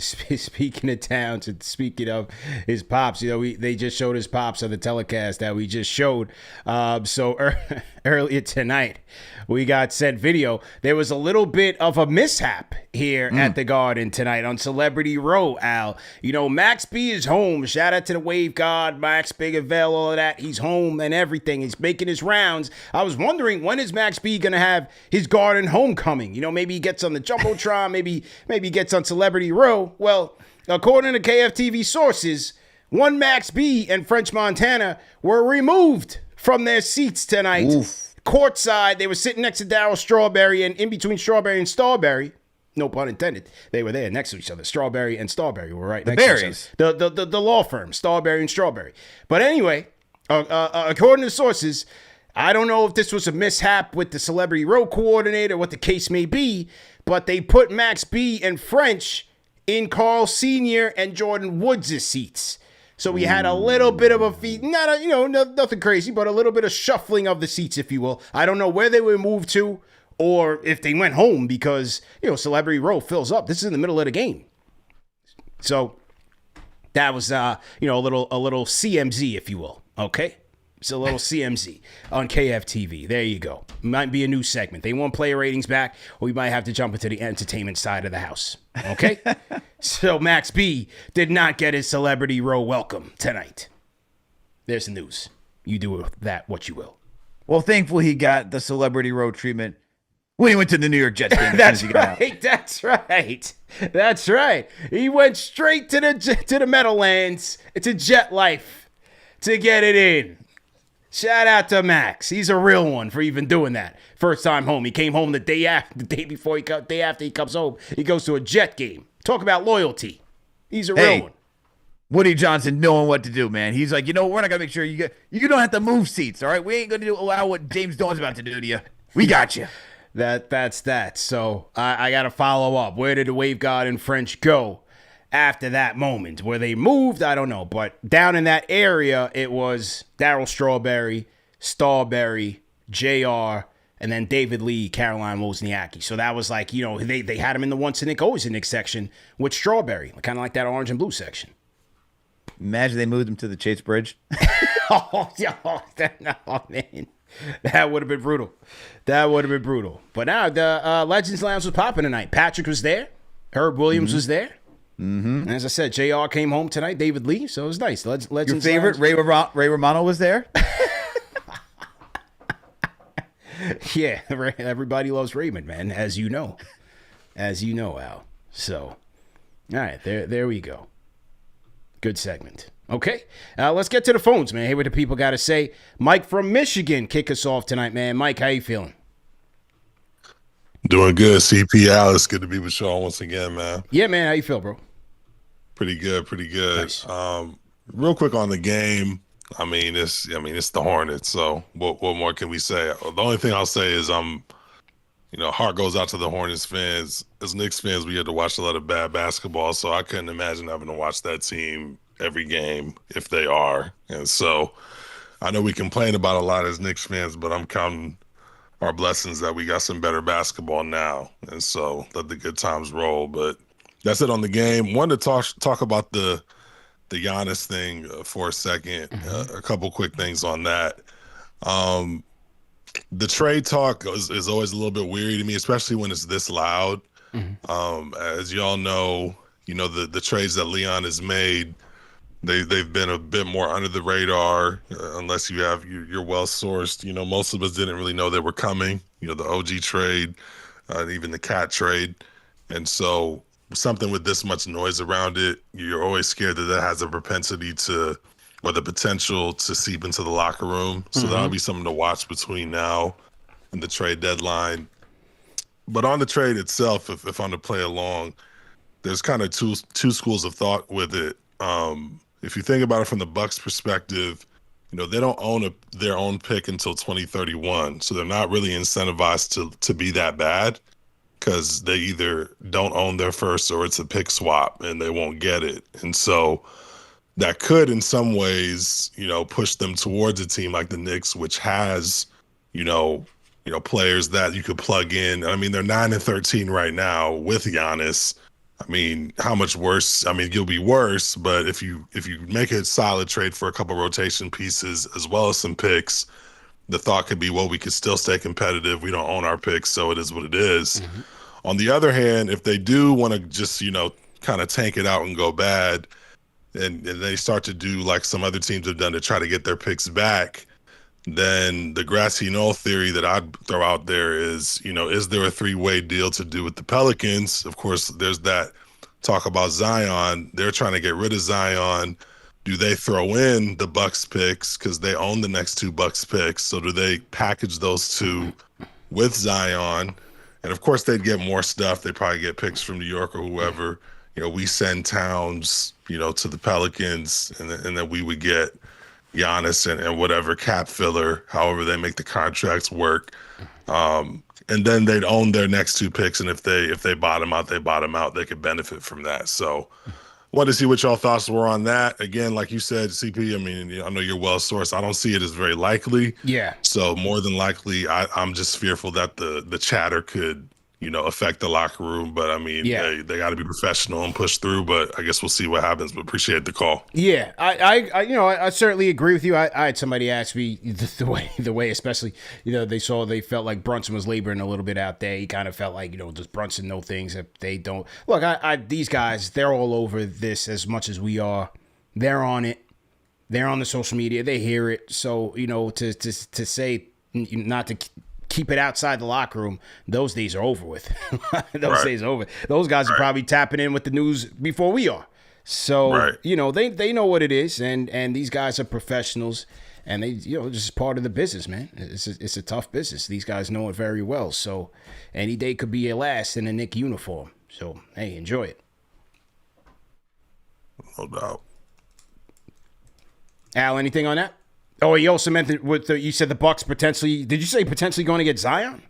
speaking of towns and speaking of his pops, they just showed his pops on the telecast that we just showed. Earlier tonight, we got sent video. There was a little bit of a mishap here at the Garden tonight on Celebrity Row, Al. Max B is home. Shout out to the Wave God, Max Big and Vail, all of that. He's home and everything. He's making his rounds. I was wondering, when is Max B going to have his Garden homecoming? Maybe he gets on the Jumbotron, maybe he gets on Celebrity Row. Well, according to KFTV sources, one Max B and French Montana were removed from their seats tonight. Oof. Courtside, they were sitting next to Darryl Strawberry, and in between Strawberry and Starberry, no pun intended, they were there next to each other. Strawberry and Starberry were right next to each other. The law firm, Starberry and Strawberry. But anyway, according to sources, I don't know if this was a mishap with the Celebrity Row coordinator, what the case may be, but they put Max B and French in Carl Sr. and Jordan Woods' seats. So we had a little bit of nothing crazy, but a little bit of shuffling of the seats, if you will. I don't know where they were moved to or if they went home because, Celebrity Row fills up. This is in the middle of the game. So that was, a little CMZ, if you will. Okay. It's a little CMZ on KFTV. There you go. Might be a new segment. They want player ratings back, or we might have to jump into the entertainment side of the house. Okay? So Max B did not get his Celebrity Row welcome tonight. There's the news. You do with that what you will. Well, thankfully he got the Celebrity Row treatment when he went to the New York Jets game. That's right. That's right. That's right. He went straight to the Meadowlands, to Jet Life, to get it in. Shout out to Max. He's a real one for even doing that. First time home. He came home the day after he comes home. He goes to a Jet game. Talk about loyalty. He's a real one. Woody Johnson knowing what to do, man. He's like, we're not going to make sure you don't have to move seats, all right? We ain't going to allow what James Dolan's about to do to you. We got you. That's that. So I got to follow up. Where did the Wave God and French go after that moment? Where they moved, I don't know. But down in that area, it was Darryl Strawberry, Starberry, JR, and then David Lee, Caroline Wozniacki. So that was like, they had him in the once a Nick, always a Nick section with Strawberry, kind of like that orange and blue section. Imagine they moved him to the Chase Bridge. Oh, man. That would have been brutal. But now the Legends Lounge was popping tonight. Patrick was there. Herb Williams was there. Mm-hmm. As I said, JR came home tonight, David Lee, so it was nice. Legends Your favorite, Ray Romano was there? Yeah, everybody loves Raymond, man, as you know. Al. So, all right, there we go. Good segment. Okay, let's get to the phones, man. Hey, what the people got to say. Mike from Michigan, kick us off tonight, man. Mike, how you feeling? Doing good, CP Alice. Good to be with y'all once again, man. Yeah, man. How you feel, bro? Pretty good. Nice. Real quick on the game. It's the Hornets. So what more can we say? The only thing I'll say is heart goes out to the Hornets fans. As Knicks fans, we had to watch a lot of bad basketball, so I couldn't imagine having to watch that team every game if they are. And so I know we complain about a lot as Knicks fans, but I'm counting our blessings that we got some better basketball now, and so let the good times roll. But that's it on the game. Wanted to talk about the Giannis thing for a second. A couple quick things on that. The trade talk is always a little bit weird to me, especially when it's this loud. As y'all know, the trades that Leon has made, they've been a bit more under the radar, unless you're well sourced. Most of us didn't really know they were coming. The OG trade, even the Cat trade, and so something with this much noise around it, you're always scared that has a propensity to, or the potential to seep into the locker room. So that'll be something to watch between now and the trade deadline. But on the trade itself, if I'm to play along, there's kind of two schools of thought with it. If you think about it from the Bucks' perspective, they don't own their own pick until 2031, so they're not really incentivized to be that bad, because they either don't own their first or it's a pick swap and they won't get it. And so that could, in some ways, push them towards a team like the Knicks, which has, players that you could plug in. I mean, they're 9-13 right now with Giannis. I mean, how much worse? I mean, you'll be worse, but if you make a solid trade for a couple rotation pieces as well as some picks, the thought could be, well, we could still stay competitive. We don't own our picks, so it is what it is. Mm-hmm. On the other hand, if they do want to just, kind of tank it out and go bad, and they start to do like some other teams have done to try to get their picks back, then the grassy knoll theory that I'd throw out there is, is there a three-way deal to do with the Pelicans? Of course, there's that talk about Zion. They're trying to get rid of Zion. Do they throw in the Bucks picks because they own the next 2 Bucks picks? So do they package those 2 with Zion? And of course, they'd get more stuff. They'd probably get picks from New York or whoever. We send Towns, to the Pelicans, and then we would get Giannis and whatever cap filler, however they make the contracts work. And then they'd own their next 2 picks. And if they bottom out, they bottom out. They could benefit from that. So wanted to see what y'all thoughts were on that. Again, like you said, CP, I mean, I know you're well sourced. I don't see it as very likely. Yeah. So more than likely, I'm just fearful that the chatter could, affect the locker room. But I mean, they got to be professional and push through. But I guess we'll see what happens. But appreciate the call. Yeah, I certainly agree with you. I had somebody ask me the way, especially, they felt like Brunson was laboring a little bit out there. He kind of felt like, does Brunson know things that they don't? Look, these guys, they're all over this as much as we are. They're on it. They're on the social media. They hear it. So, to say not to keep it outside the locker room, those days are over with. Days are over. Those guys are probably tapping in with the news before we are. So, they know what it is, and these guys are professionals, and they, this is part of the business, man. It's a tough business. These guys know it very well. So, any day could be your last in a Knick uniform. So, hey, enjoy it. No doubt. Al, anything on that? Oh, he also meant that you said the Bucks potentially. Did you say potentially going to get Zion?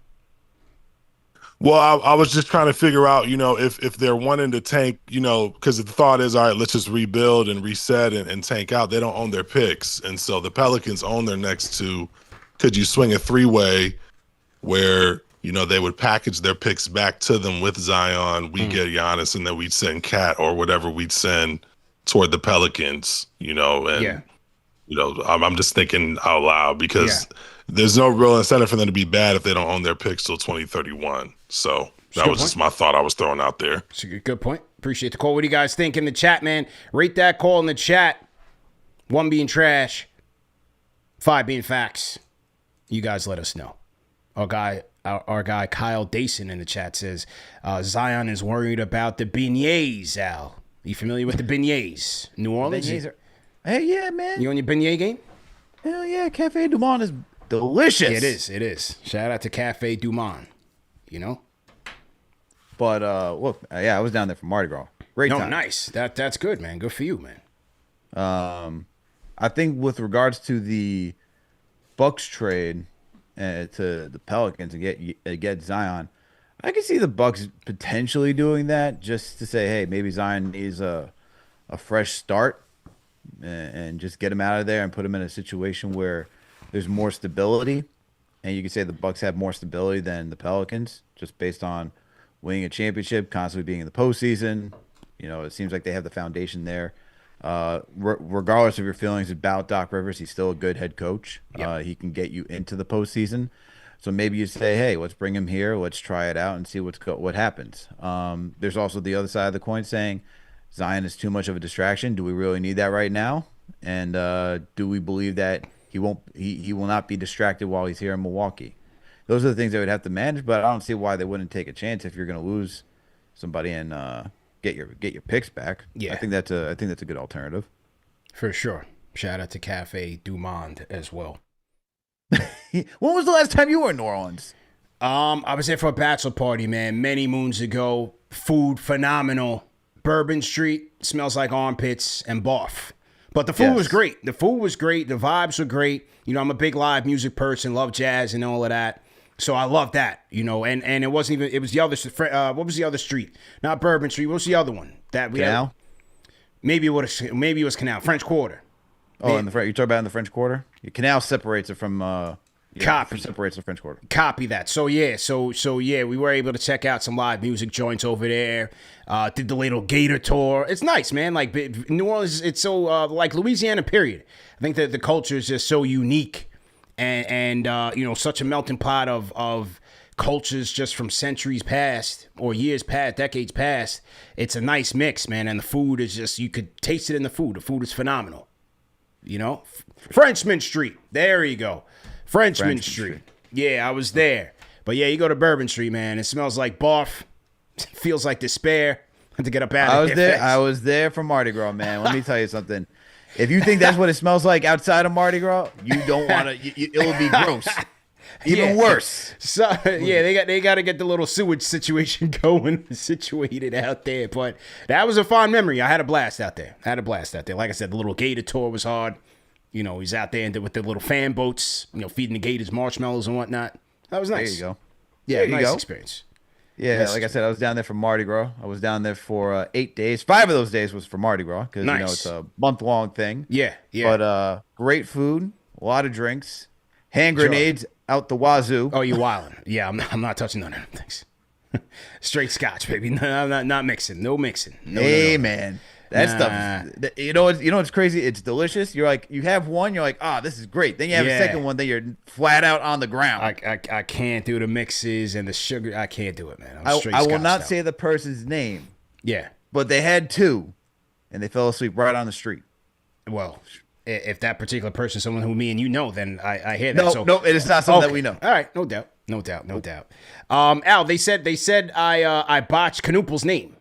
Well, I was just trying to figure out, if they're wanting to tank, because the thought is, all right, let's just rebuild and reset and tank out. They don't own their picks, and so the Pelicans own their next 2. Could you swing a 3-way where they would package their picks back to them with Zion? We get Giannis, and then we'd send Cat or whatever we'd send toward the Pelicans, I'm just thinking out loud because there's no real incentive for them to be bad if they don't own their picks till 2031. So that was just my thought I was throwing out there. It's a good point. Appreciate the call. What do you guys think in the chat, man? Rate that call in the chat. 1 being trash, 5 being facts. You guys let us know. Our guy Kyle Dason in the chat says, Zion is worried about the beignets, Al. You familiar with the beignets? New Orleans? Hey, yeah, man. You on your beignet game? Hell yeah, Cafe Du Monde is delicious. It is. Shout out to Cafe Du Monde. But I was down there for Mardi Gras. Great time. Nice. That's good, man. Good for you, man. I think with regards to the Bucks trade to the Pelicans and get Zion, I can see the Bucks potentially doing that just to say, hey, maybe Zion needs a fresh start. And just get him out of there and put him in a situation where there's more stability. And you can say the Bucks have more stability than the Pelicans, just based on winning a championship, constantly being in the postseason. It seems like they have the foundation there. Regardless of your feelings about Doc Rivers, he's still a good head coach. Yep. He can get you into the postseason. So maybe you say, hey, let's bring him here. Let's try it out and see what happens. There's also the other side of the coin saying, Zion is too much of a distraction. Do we really need that right now? And do we believe that he will not be distracted while he's here in Milwaukee? Those are the things they would have to manage, but I don't see why they wouldn't take a chance if you're going to lose somebody and get your picks back. Yeah, I think that's a good alternative. For sure. Shout out to Cafe Du Monde as well. When was the last time you were in New Orleans? I was there for a bachelor party, man, many moons ago. Food phenomenal. Bourbon Street smells like armpits and barf. But the food was great. The food was great. The vibes were great. I'm a big live music person, love jazz and all of that. So I love that, and it wasn't even, it was the other, what was the other street? Not Bourbon Street. What was the other one? Canal? Maybe it was Canal, French Quarter. Oh, in the French, you talking about in the French Quarter? Your Canal separates it from Copy. Separates the French Quarter. Copy that. So yeah, we were able to check out some live music joints over there. Did the little Gator tour. It's nice, man. Like New Orleans, it's so like Louisiana. Period. I think that the culture is just so unique, and such a melting pot of cultures just from centuries past or years past, decades past. It's a nice mix, man. And the food is just, you could taste it in the food. The food is phenomenal. Frenchman Street. There you go. Frenchman Street. Yeah, I was there. But yeah, you go to Bourbon Street, man. It smells like barf. Feels like despair. I had to get up out of there. I was there for Mardi Gras, man. Let me tell you something. If you think that's what it smells like outside of Mardi Gras, you don't want to. It will be gross. Even worse. So yeah, they got to get the little sewage situation going, situated out there. But that was a fond memory. I had a blast out there. Like I said, the little Gator tour was hard. He's out there with the little fan boats, feeding the gators marshmallows and whatnot. That was nice. There you go. Yeah, nice experience. Yeah, like I said, I was down there for Mardi Gras. I was down there for 8 days. 5 of those days was for Mardi Gras because it's a month-long thing. Yeah. But great food, a lot of drinks, hand grenades out the wazoo. Oh, you wildin'. Yeah, I'm not touching none of them things. Straight scotch, baby. No, I'm not mixing. No mixing. No, man. That stuff, what's crazy? It's delicious. You're like, you have one, you're like, this is great. Then you have a second one, then you're flat out on the ground. I can't do the mixes and the sugar. I can't do it, man. I will not say the person's name. Yeah. But they had 2, and they fell asleep right on the street. Well, if that particular person is someone who me and you know, then I hear that. No, it is not someone that we know. All right, no doubt. Al, they said I botched Knoople's name.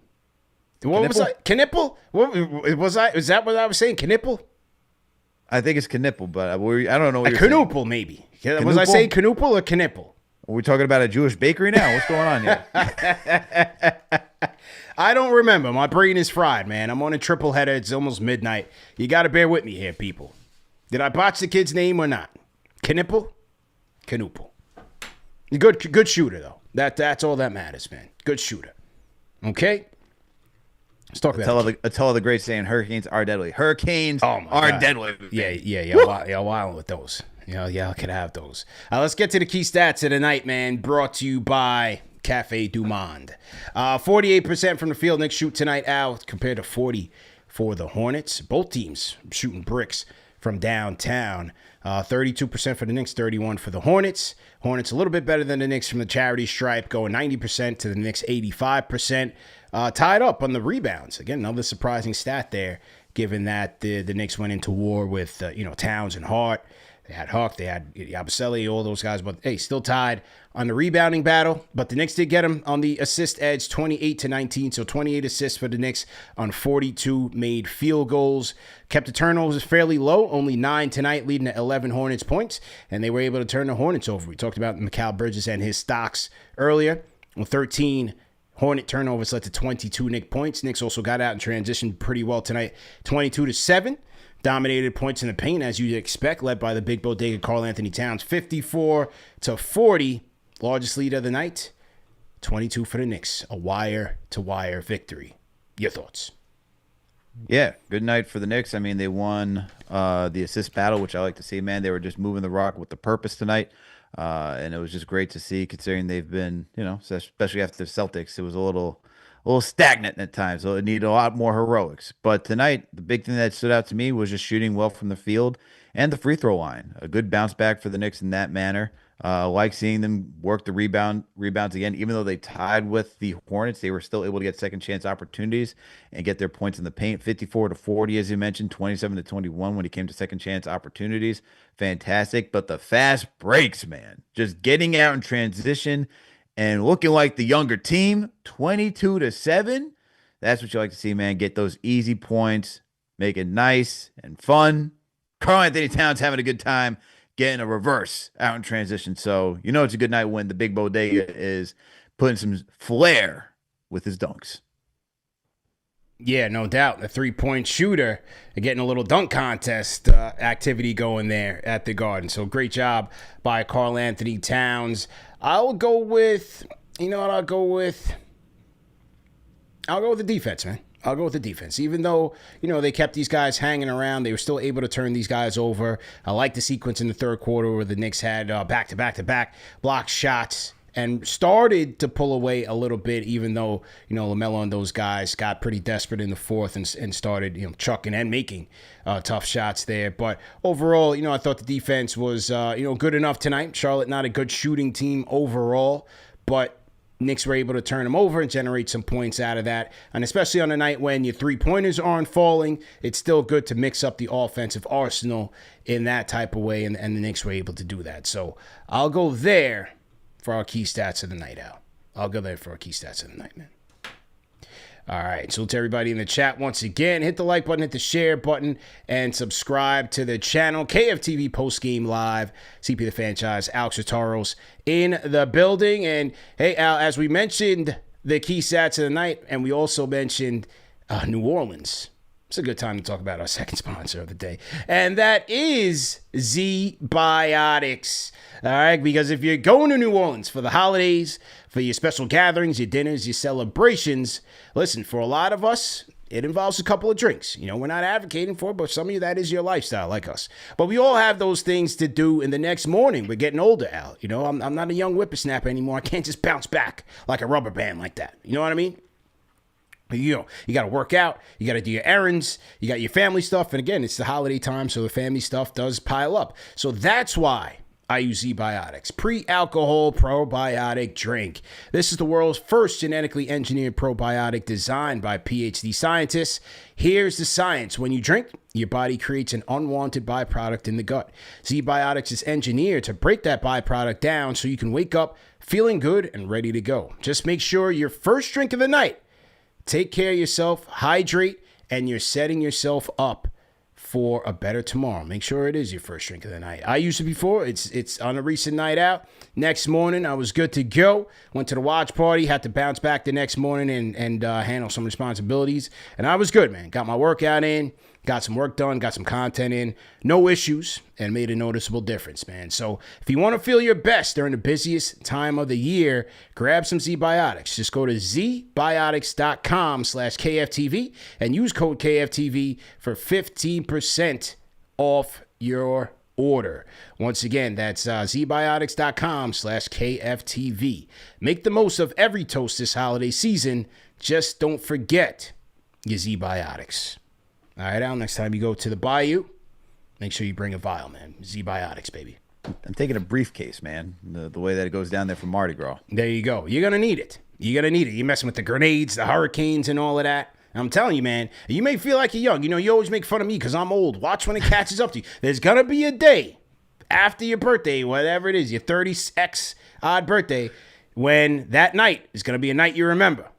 What was I? Knipple? Is that what I was saying? Knipple? I think it's Knipple, but I don't know what you're Knoopel, saying. Maybe. Was I saying Knoopel or Knipple? Are we talking about a Jewish bakery now? What's going on here? I don't remember. My brain is fried, man. I'm on a triple header. It's almost midnight. You got to bear with me here, people. Did I botch the kid's name or not? Knipple? Knoopel. Good shooter, though. That's all that matters, man. Good shooter. Okay? Let's talk about it. Tell the great saying, hurricanes are deadly. Hurricanes are deadly. Yeah, y'all wilding with those. Y'all could have those. Let's get to the key stats of the night, man. Brought to you by Cafe Du Monde. 48% from the field. Knicks shoot tonight out compared to 40 for the Hornets. Both teams shooting bricks from downtown. 32% for the Knicks, 31% for the Hornets. Hornets a little bit better than the Knicks from the charity stripe, going 90% to the Knicks 85%. Tied up on the rebounds. Again, another surprising stat there, given that the Knicks went into war with Towns and Hart. They had Huck, they had Yabusele, all those guys, but hey, still tied on the rebounding battle. But the Knicks did get him on the assist edge, 28-19, so 28 assists for the Knicks on 42 made field goals. Kept the turnovers fairly low, only 9 tonight, leading to 11 Hornets points, and they were able to turn the Hornets over. We talked about Mikal Bridges and his stocks earlier. 13 Hornet turnovers led to 22 Knicks points. Knicks also got out and transitioned pretty well tonight, 22-7. Dominated points in the paint, as you'd expect, led by the big bodega Karl-Anthony Towns, 54-40. Largest lead of the night, 22 for the Knicks. A wire-to-wire victory. Your thoughts? Yeah, good night for the Knicks. I mean, they won the assist battle, which I like to see, man. They were just moving the rock with the purpose tonight. And it was just great to see, considering they've been, especially after the Celtics, it was a little stagnant at times, so it needed a lot more heroics. But tonight, the big thing that stood out to me was just shooting well from the field and the free throw line. A good bounce back for the Knicks in that manner. Like seeing them work the rebounds again. Even though they tied with the Hornets, they were still able to get second chance opportunities and get their points in the paint. 54-40, as you mentioned, 27-21 when it came to second chance opportunities. Fantastic. But the fast breaks, man, just getting out in transition and looking like the younger team, 22-7. That's what you like to see, man. Get those easy points, make it nice and fun. Karl-Anthony Towns having a good time getting a reverse out in transition. So it's a good night when the big bodega is putting some flair with his dunks. Yeah, no doubt. The three-point shooter getting a little dunk contest activity going there at the Garden. So great job by Karl-Anthony Towns. I'll go with the defense, man. I'll go with the defense. Even though, they kept these guys hanging around, they were still able to turn these guys over. I like the sequence in the third quarter where the Knicks had back-to-back block shots and started to pull away a little bit, even though, LaMelo and those guys got pretty desperate in the fourth and started, chucking and making tough shots there. But overall, I thought the defense was, good enough tonight. Charlotte, not a good shooting team overall, but Knicks were able to turn them over and generate some points out of that. And especially on a night when your three-pointers aren't falling, it's still good to mix up the offensive arsenal in that type of way, and the Knicks were able to do that. So I'll go there for our key stats of the night, Al. I'll go there for our key stats of the night, man. All right, so to everybody in the chat, once again, hit the like button, hit the share button, and subscribe to the channel. KFTV Postgame Live, CP the Franchise, Alex Rotaros in the building. And, hey, Al, as we mentioned the key stats of the night, and we also mentioned New Orleans. It's a good time to talk about our second sponsor of the day, and that is Z-Biotics. All right, because if you're going to New Orleans for the holidays, for your special gatherings, your dinners, your celebrations, listen, for a lot of us, it involves a couple of drinks. We're not advocating for it, but some of you, that is your lifestyle, like us. But we all have those things to do in the next morning. We're getting older, Al. I'm not a young whippersnapper anymore. I can't just bounce back like a rubber band like that. You know what I mean? You got to work out. You got to do your errands. You got your family stuff. And again, it's the holiday time, so the family stuff does pile up. So that's why I use Z-Biotics, pre-alcohol probiotic drink. This is the world's first genetically engineered probiotic designed by PhD scientists. Here's the science. When you drink, your body creates an unwanted byproduct in the gut. Z-Biotics is engineered to break that byproduct down so you can wake up feeling good and ready to go. Just make sure your first drink of the night, take care of yourself, hydrate, and you're setting yourself up for a better tomorrow. Make sure it is your first drink of the night. I used it before. It's on a recent night out. Next morning, I was good to go. Went to the watch party, had to bounce back the next morning and handle some responsibilities. And I was good, man. Got my workout in, got some work done, got some content in. No issues, and made a noticeable difference, man. So if you want to feel your best during the busiest time of the year, grab some Z-Biotics. Just go to zbiotics.com/KFTV and use code KFTV for 15% off your order. Once again, that's zbiotics.com/KFTV. Make the most of every toast this holiday season. Just don't forget your Z-Biotics. All right, Al, next time you go to the bayou, make sure you bring a vial, man. Z-Biotics, baby. I'm taking a briefcase, man. The way that it goes down there for Mardi Gras. There you go. You're going to need it. You're going to need it. You're messing with the grenades, the hurricanes, and all of that. I'm telling you, man, you may feel like you're young. You always make fun of me because I'm old. Watch when it catches up to you. There's going to be a day after your birthday, whatever it is, your 30X odd birthday, when that night is going to be a night you remember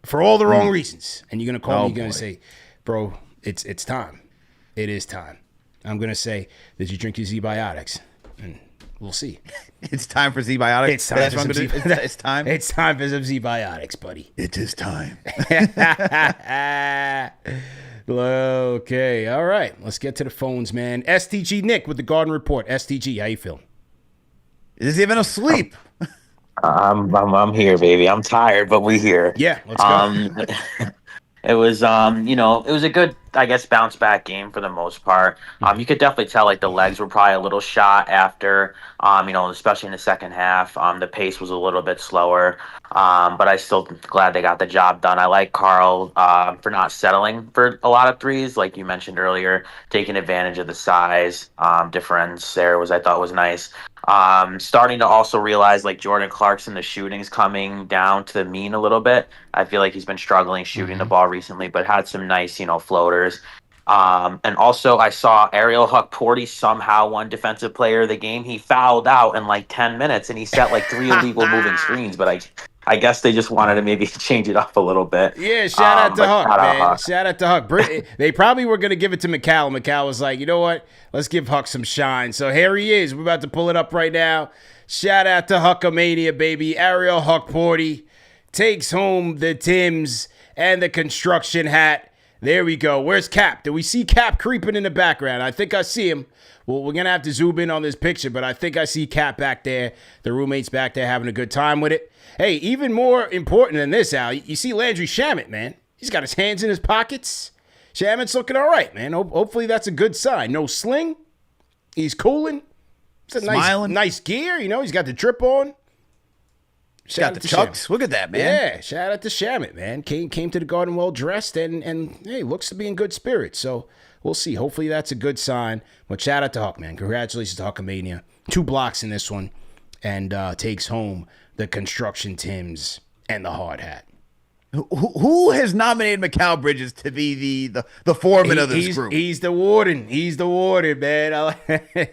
for all the wrong reasons. And you're going to call me, you're going to say, bro, it's time. It is time. I'm going to say, did you drink your Z-Biotics? And we'll see. It's time for Z-Biotics. It's time for some It's time. It's time for some Z-Biotics, buddy. It is time. Okay, all right. Let's get to the phones, man. STG Nick with the Garden Report. STG, how you feeling? Is he even asleep? I'm here, baby. I'm tired, but we're here. Yeah, let's go. It was, it was a good, I guess, bounce back game for the most part. You could definitely tell like the legs were probably a little shot after, especially in the second half. The pace was a little bit slower, but I still glad they got the job done. I like Carl for not settling for a lot of threes, like you mentioned earlier, taking advantage of the size difference there I thought was nice. Starting to also realize like Jordan Clarkson, the shooting's coming down to the mean a little bit. I feel like he's been struggling shooting the ball recently, but had some nice, floaters. And also I saw Ariel Hukporti somehow won defensive player of the game. He fouled out in like 10 minutes and he set like 3 illegal moving screens, but I guess they just wanted to maybe change it up a little bit. Yeah, shout out to Huck, man. Shout out to Huck. They probably were going to give it to McCall. McCall was like, you know what? Let's give Huck some shine. So here he is. We're about to pull it up right now. Shout out to Huckamania, baby. Ariel Hukporti takes home the Timbs and the construction hat. There we go. Where's Cap? Do we see Cap creeping in the background? I think I see him. Well, we're going to have to zoom in on this picture, but I think I see Cap back there. The roommate's back there having a good time with it. Hey, even more important than this, Al, you see Landry Shamet, man. He's got his hands in his pockets. Shamit's looking all right, man. Hopefully that's a good sign. No sling. He's cooling. It's a nice gear. You know, he's got the drip on. Got the chucks. Look at that, man. Yeah, shout out to Shamit, man. Came to the Garden well dressed and hey, looks to be in good spirits. So we'll see. Hopefully that's a good sign. But shout out to Huck, man. Congratulations to Huckamania. 2 blocks in this one and takes home the Construction Tims and the hard hat. Who has nominated Mikal Bridges to be the foreman of this group? He's the warden. He's the warden, man.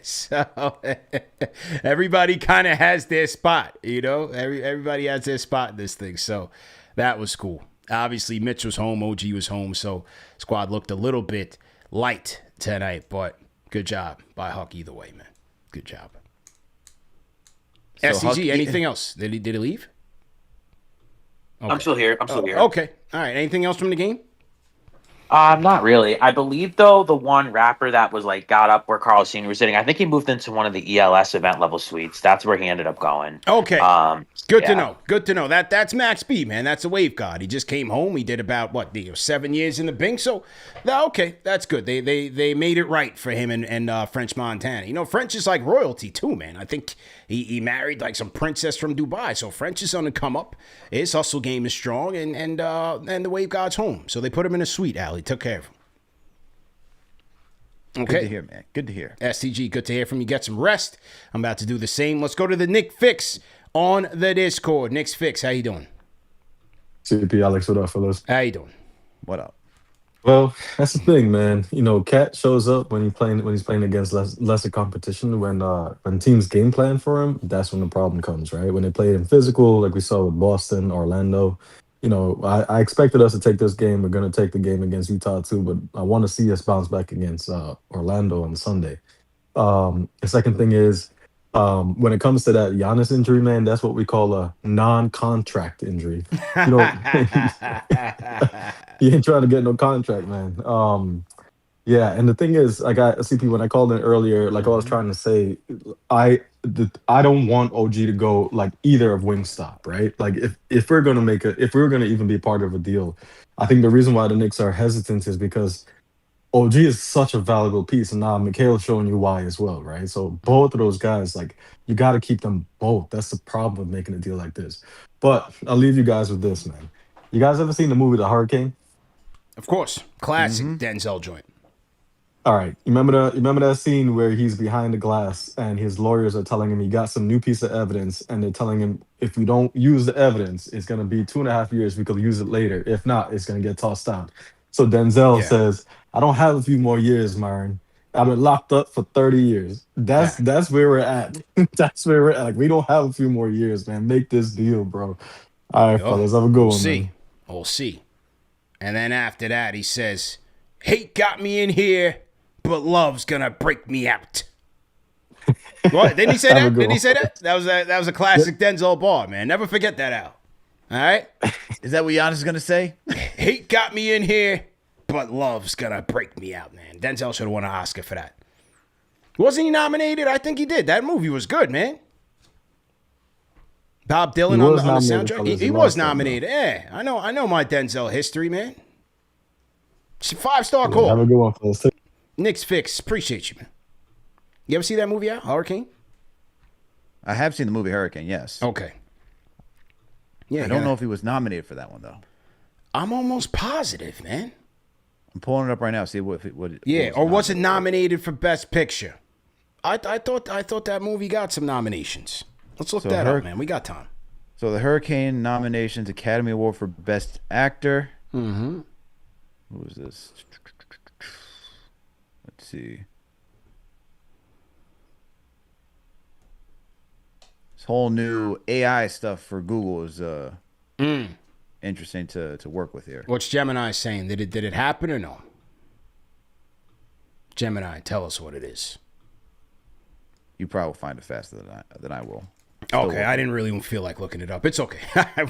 So everybody kind of has their spot, you know. Everybody has their spot in this thing. So that was cool. Obviously, Mitch was home. OG was home. So squad looked a little bit light tonight, but good job by Huck either way, man. Good job. So SCG, anything else? Did he leave? Okay. I'm still here. Okay. All right. Anything else from the game? Not really. I believe, though, the one rapper that was, like, got up where Carl Sr. was sitting, I think he moved into one of the ELS event level suites. That's where he ended up going. Okay. Good to know. Good to know. That's Max B, man. That's a wave god. He just came home. He did about, 7 years in the Bing. So, okay, that's good. They made it right for him and French Montana. You know, French is like royalty, too, man. I think he married, like, some princess from Dubai. So, French is on the come up. His hustle game is strong, and the wave god's home. So, they put him in a suite, Al. He took care of him. Okay. Good to hear, man. Good to hear. STG, good to hear from you. Get some rest. I'm about to do the same. Let's go to the Knicksfix on the Discord. Knicksfix, how you doing? CP Alex, what up, fellas? How you doing? What up? Well, that's the thing, man. You know, Cat shows up when he's playing against lesser competition. When teams game plan for him, that's when the problem comes, right? When they play in physical, like we saw with Boston, Orlando. You know, I expected us to take this game. We're going to take the game against Utah too, but I want to see us bounce back against Orlando on Sunday. The second thing is, when it comes to that Giannis injury, man, that's what we call a non-contract injury. You know, he ain't trying to get no contract, man. Yeah, and the thing is, like CP, when I called in earlier, like I was trying to say, I don't want OG to go like either of Wingstop, right? Like if we're gonna even be part of a deal, I think the reason why the Knicks are hesitant is because OG is such a valuable piece, and now Mikhail's showing you why as well, right? So both of those guys, like you got to keep them both. That's the problem with making a deal like this. But I'll leave you guys with this, man. You guys ever seen the movie The Hurricane? Of course, classic Denzel joint. All right. You remember that scene where he's behind the glass and his lawyers are telling him he got some new piece of evidence, and they're telling him if we don't use the evidence, it's gonna be 2.5 years. We could use it later. If not, it's gonna get tossed out. So Denzel says, "I don't have a few more years, Myron. I've been locked up for 30 years." That's where we're at. That's where we're at. Like, we don't have a few more years, man. Make this deal, bro. All right, fellas, have a good one, man. We'll see. And then after that, he says, "Hate got me in here, but love's gonna break me out." What? Didn't he say that? Didn't he say that? That was a classic Denzel bar, man. Never forget that out. All right? Is that what Giannis is gonna say? Hate got me in here, but love's gonna break me out, man. Denzel should have won an Oscar for that. Wasn't he nominated? I think he did. That movie was good, man. Bob Dylan on the soundtrack. He was nominated. Yeah, I know my Denzel history, man. It's a 5-star call. Have a good one, fellas. Knicksfix, appreciate you, man. You ever see that movie out, Hurricane? I have seen the movie Hurricane, yes. Okay. Yeah, I don't know if he was nominated for that one, though. I'm almost positive, man. I'm pulling it up right now. See what was it nominated for Best Picture? I thought that movie got some nominations. Let's look that up, man. We got time. So the Hurricane nominations: Academy Award for Best Actor. Mm-hmm. Who is this? Let's see. This whole new AI stuff for Google is interesting to work with here. What's Gemini saying? Did it happen or no? Gemini, tell us what it is. You probably will find it faster than I will. Okay, I didn't really feel like looking it up. It's okay.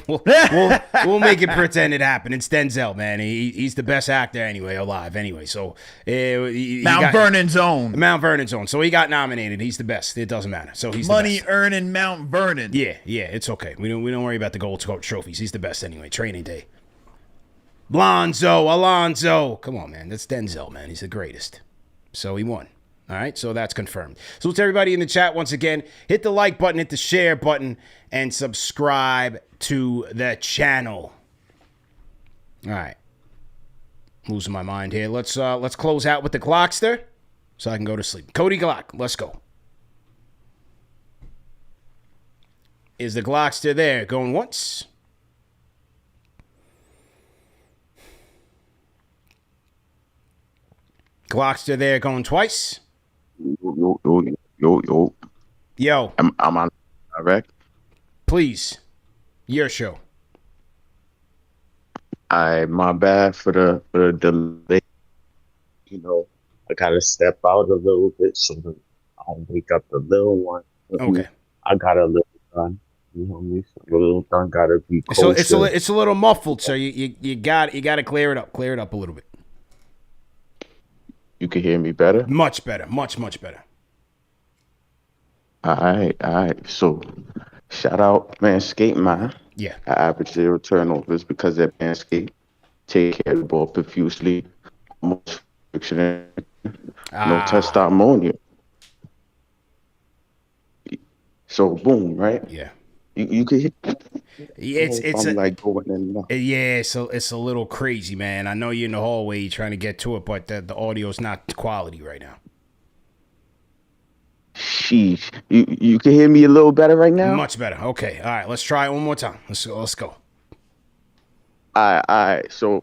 we'll make it pretend it happened. It's Denzel, man. He's the best actor anyway, alive anyway. So Mount Vernon's own. So he got nominated. He's the best. It doesn't matter. So he's money the best. Earning Mount Vernon. Yeah, it's okay. We don't worry about the gold trophies. He's the best anyway. Training day. Alonzo. Come on, man. That's Denzel, man. He's the greatest. So he won. All right, so that's confirmed. So to everybody in the chat, once again, hit the like button, hit the share button, and subscribe to the channel. All right. Losing my mind here. Let's close out with the Glockster so I can go to sleep. Cody Glock, let's go. Is the Glockster there? Going once. Glockster there going twice. Yo. I'm on direct. Please. Your show. My bad for the delay. You know, I gotta step out a little bit so that I don't wake up the little one. Okay. I got a little son. You know me. So the little son gotta be So kosher. it's a little muffled, so you got to clear it up. Clear it up a little bit. You can hear me better? Much better. Much better. All right. So shout out Manscaped, man. Yeah. I average 0 turnovers because that Manscaped take care of the ball profusely. Most friction, no testimonial. So boom, right? Yeah. You can hit. It's like going in now. Yeah, so it's a little crazy, man. I know you're in the hallway trying to get to it, but the audio's not quality right now. Sheesh. You can hear me a little better right now? Much better. Okay. All right. Let's try it one more time. Let's go. All right. So,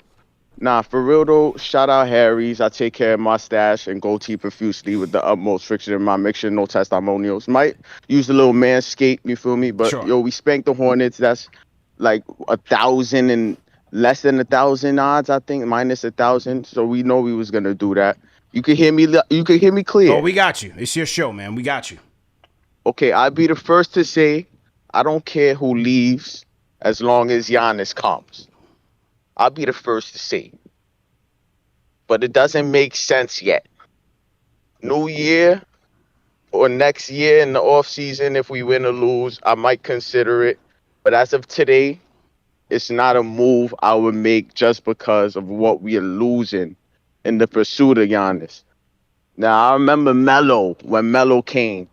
for real though, shout out Harry's. I take care of my stash and goatee profusely with the utmost friction in my mixture. No testimonials. Might use a little Manscaped, you feel me? But sure. Yo, we spanked the Hornets. That's like 1,000 and less than 1,000 odds, I think, minus 1,000. So we know we was gonna do that. You can hear me. You can hear me clear. Oh, we got you. It's your show, man. We got you. Okay, I'll be the first to say I don't care who leaves as long as Giannis comes. I'll be the first to say. But it doesn't make sense yet. New year or next year in the offseason, if we win or lose, I might consider it. But as of today, it's not a move I would make just because of what we are losing in the pursuit of Giannis. Now, I remember Melo, when Melo came.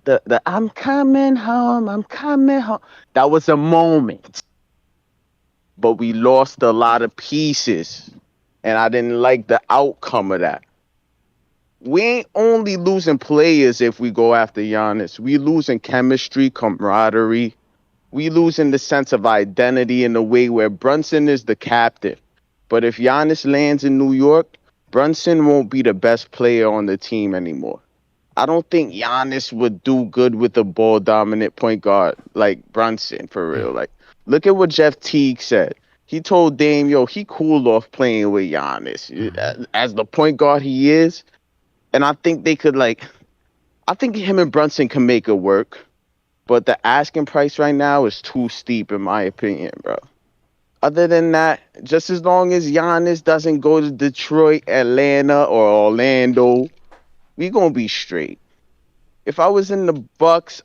The I'm coming home. That was a moment. But we lost a lot of pieces. And I didn't like the outcome of that. We ain't only losing players if we go after Giannis. We losing chemistry, camaraderie. We losing the sense of identity in a way where Brunson is the captain. But if Giannis lands in New York, Brunson won't be the best player on the team anymore. I don't think Giannis would do good with a ball-dominant point guard like Brunson, for real. Like, look at what Jeff Teague said. He told Dame, yo, he cooled off playing with Giannis as the point guard he is. And I think they could, I think him and Brunson can make it work. But the asking price right now is too steep, in my opinion, bro. Other than that, just as long as Giannis doesn't go to Detroit, Atlanta, or Orlando, we gonna be straight. If I was in the Bucks,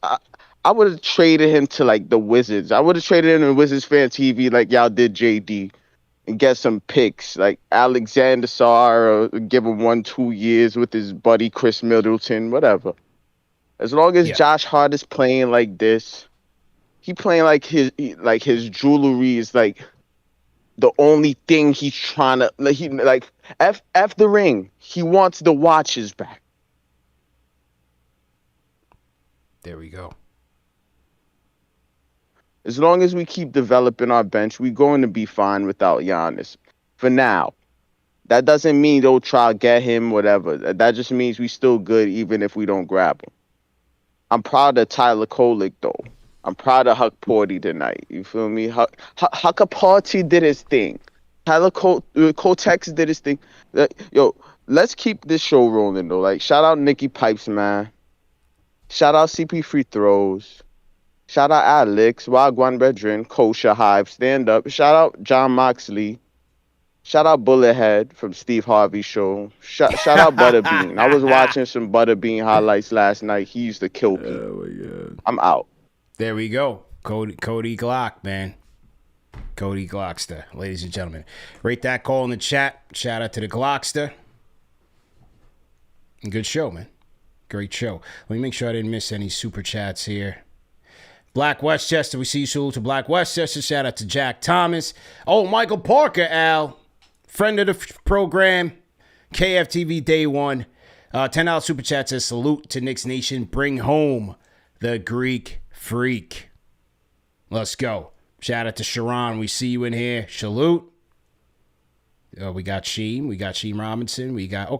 I would have traded him to the Wizards. I would have traded him to Wizards Fan TV like y'all did JD, and get some picks like Alexander Sarr, or give him 1-2 years with his buddy Chris Middleton, whatever. As long as Josh Hart is playing like this, he playing like his jewelry is the only thing he's trying to F the ring. He wants the watches back. There we go. As long as we keep developing our bench, we're going to be fine without Giannis. For now. That doesn't mean they'll try to get him, whatever. That just means we still good even if we don't grab him. I'm proud of Tyler Kolek, though. I'm proud of Hukporti tonight. You feel me? Hukporti did his thing. Tyler Kotex did his thing. Yo, let's keep this show rolling, though. Shout out Nikki Pipes, man. Shout out CP Free Throws. Shout out Alex, Wagwan Bedrin, Kosha Hive, Stand Up. Shout out John Moxley. Shout out Bullethead from Steve Harvey Show. Shout out Butterbean. I was watching some Butterbean highlights last night. He used to kill people. Oh, my God. I'm out. There we go. Cody Glock, man. Cody Glockster, ladies and gentlemen. Rate that call in the chat. Shout out to the Glockster. Good show, man. Great show. Let me make sure I didn't miss any super chats here. Black Westchester, we see you. Salute to Black Westchester. Shout out to Jack Thomas. Oh, Michael Parker, Al. Friend of the program. KFTV Day 1. $10 super chat says, salute to Knicks Nation. Bring home the Greek Freak. Let's go. Shout out to Sharon. We see you in here. Salute. We got Sheem. We got Sheem Robinson. We got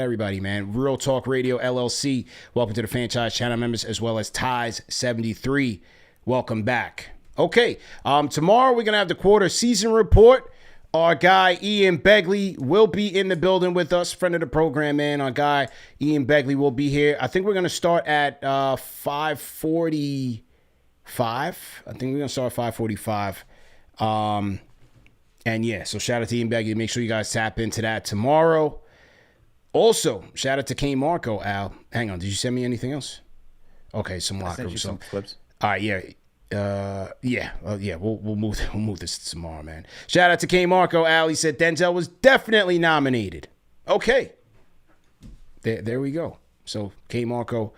everybody, man. Real Talk Radio LLC. Welcome to the franchise channel members, as well as Ties 73. Welcome back. Okay. Tomorrow we're going to have the quarter season report. Our guy Ian Begley will be in the building with us. Friend of the program, man. Our guy Ian Begley will be here. I think we're going to start at 5:45. I think we're going to start at 5:45. And yeah, so shout out to Ian Begley. Make sure you guys tap into that tomorrow. Also, shout out to Kane Marco, Al. Hang on, did you send me anything else? Okay, some locker room. Some clips. All right, yeah. We'll move this tomorrow, man. Shout out to Kane Marco, Al. He said Denzel was definitely nominated. Okay. There we go. So Kane Marco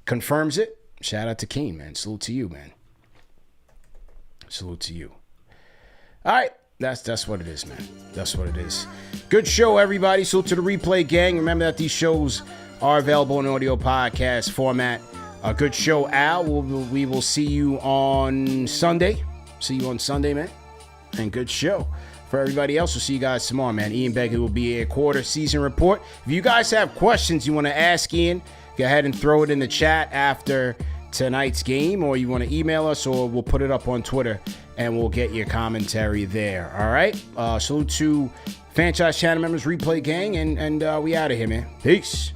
confirms it. Shout out to Kane, man. Salute to you, man. Salute to you. All right. That's what it is, man. That's what it is. Good show, everybody. Salute to the replay gang. Remember that these shows are available in audio podcast format. A good show, Al. We will see you on Sunday. See you on Sunday, man. And good show. For everybody else, we'll see you guys tomorrow, man. Ian Begley will be a quarter season report. If you guys have questions you want to ask Ian, go ahead and throw it in the chat after tonight's game, or you want to email us, or we'll put it up on Twitter and we'll get your commentary there. All right. Salute to franchise channel members, replay gang, and we out of here, man. Peace.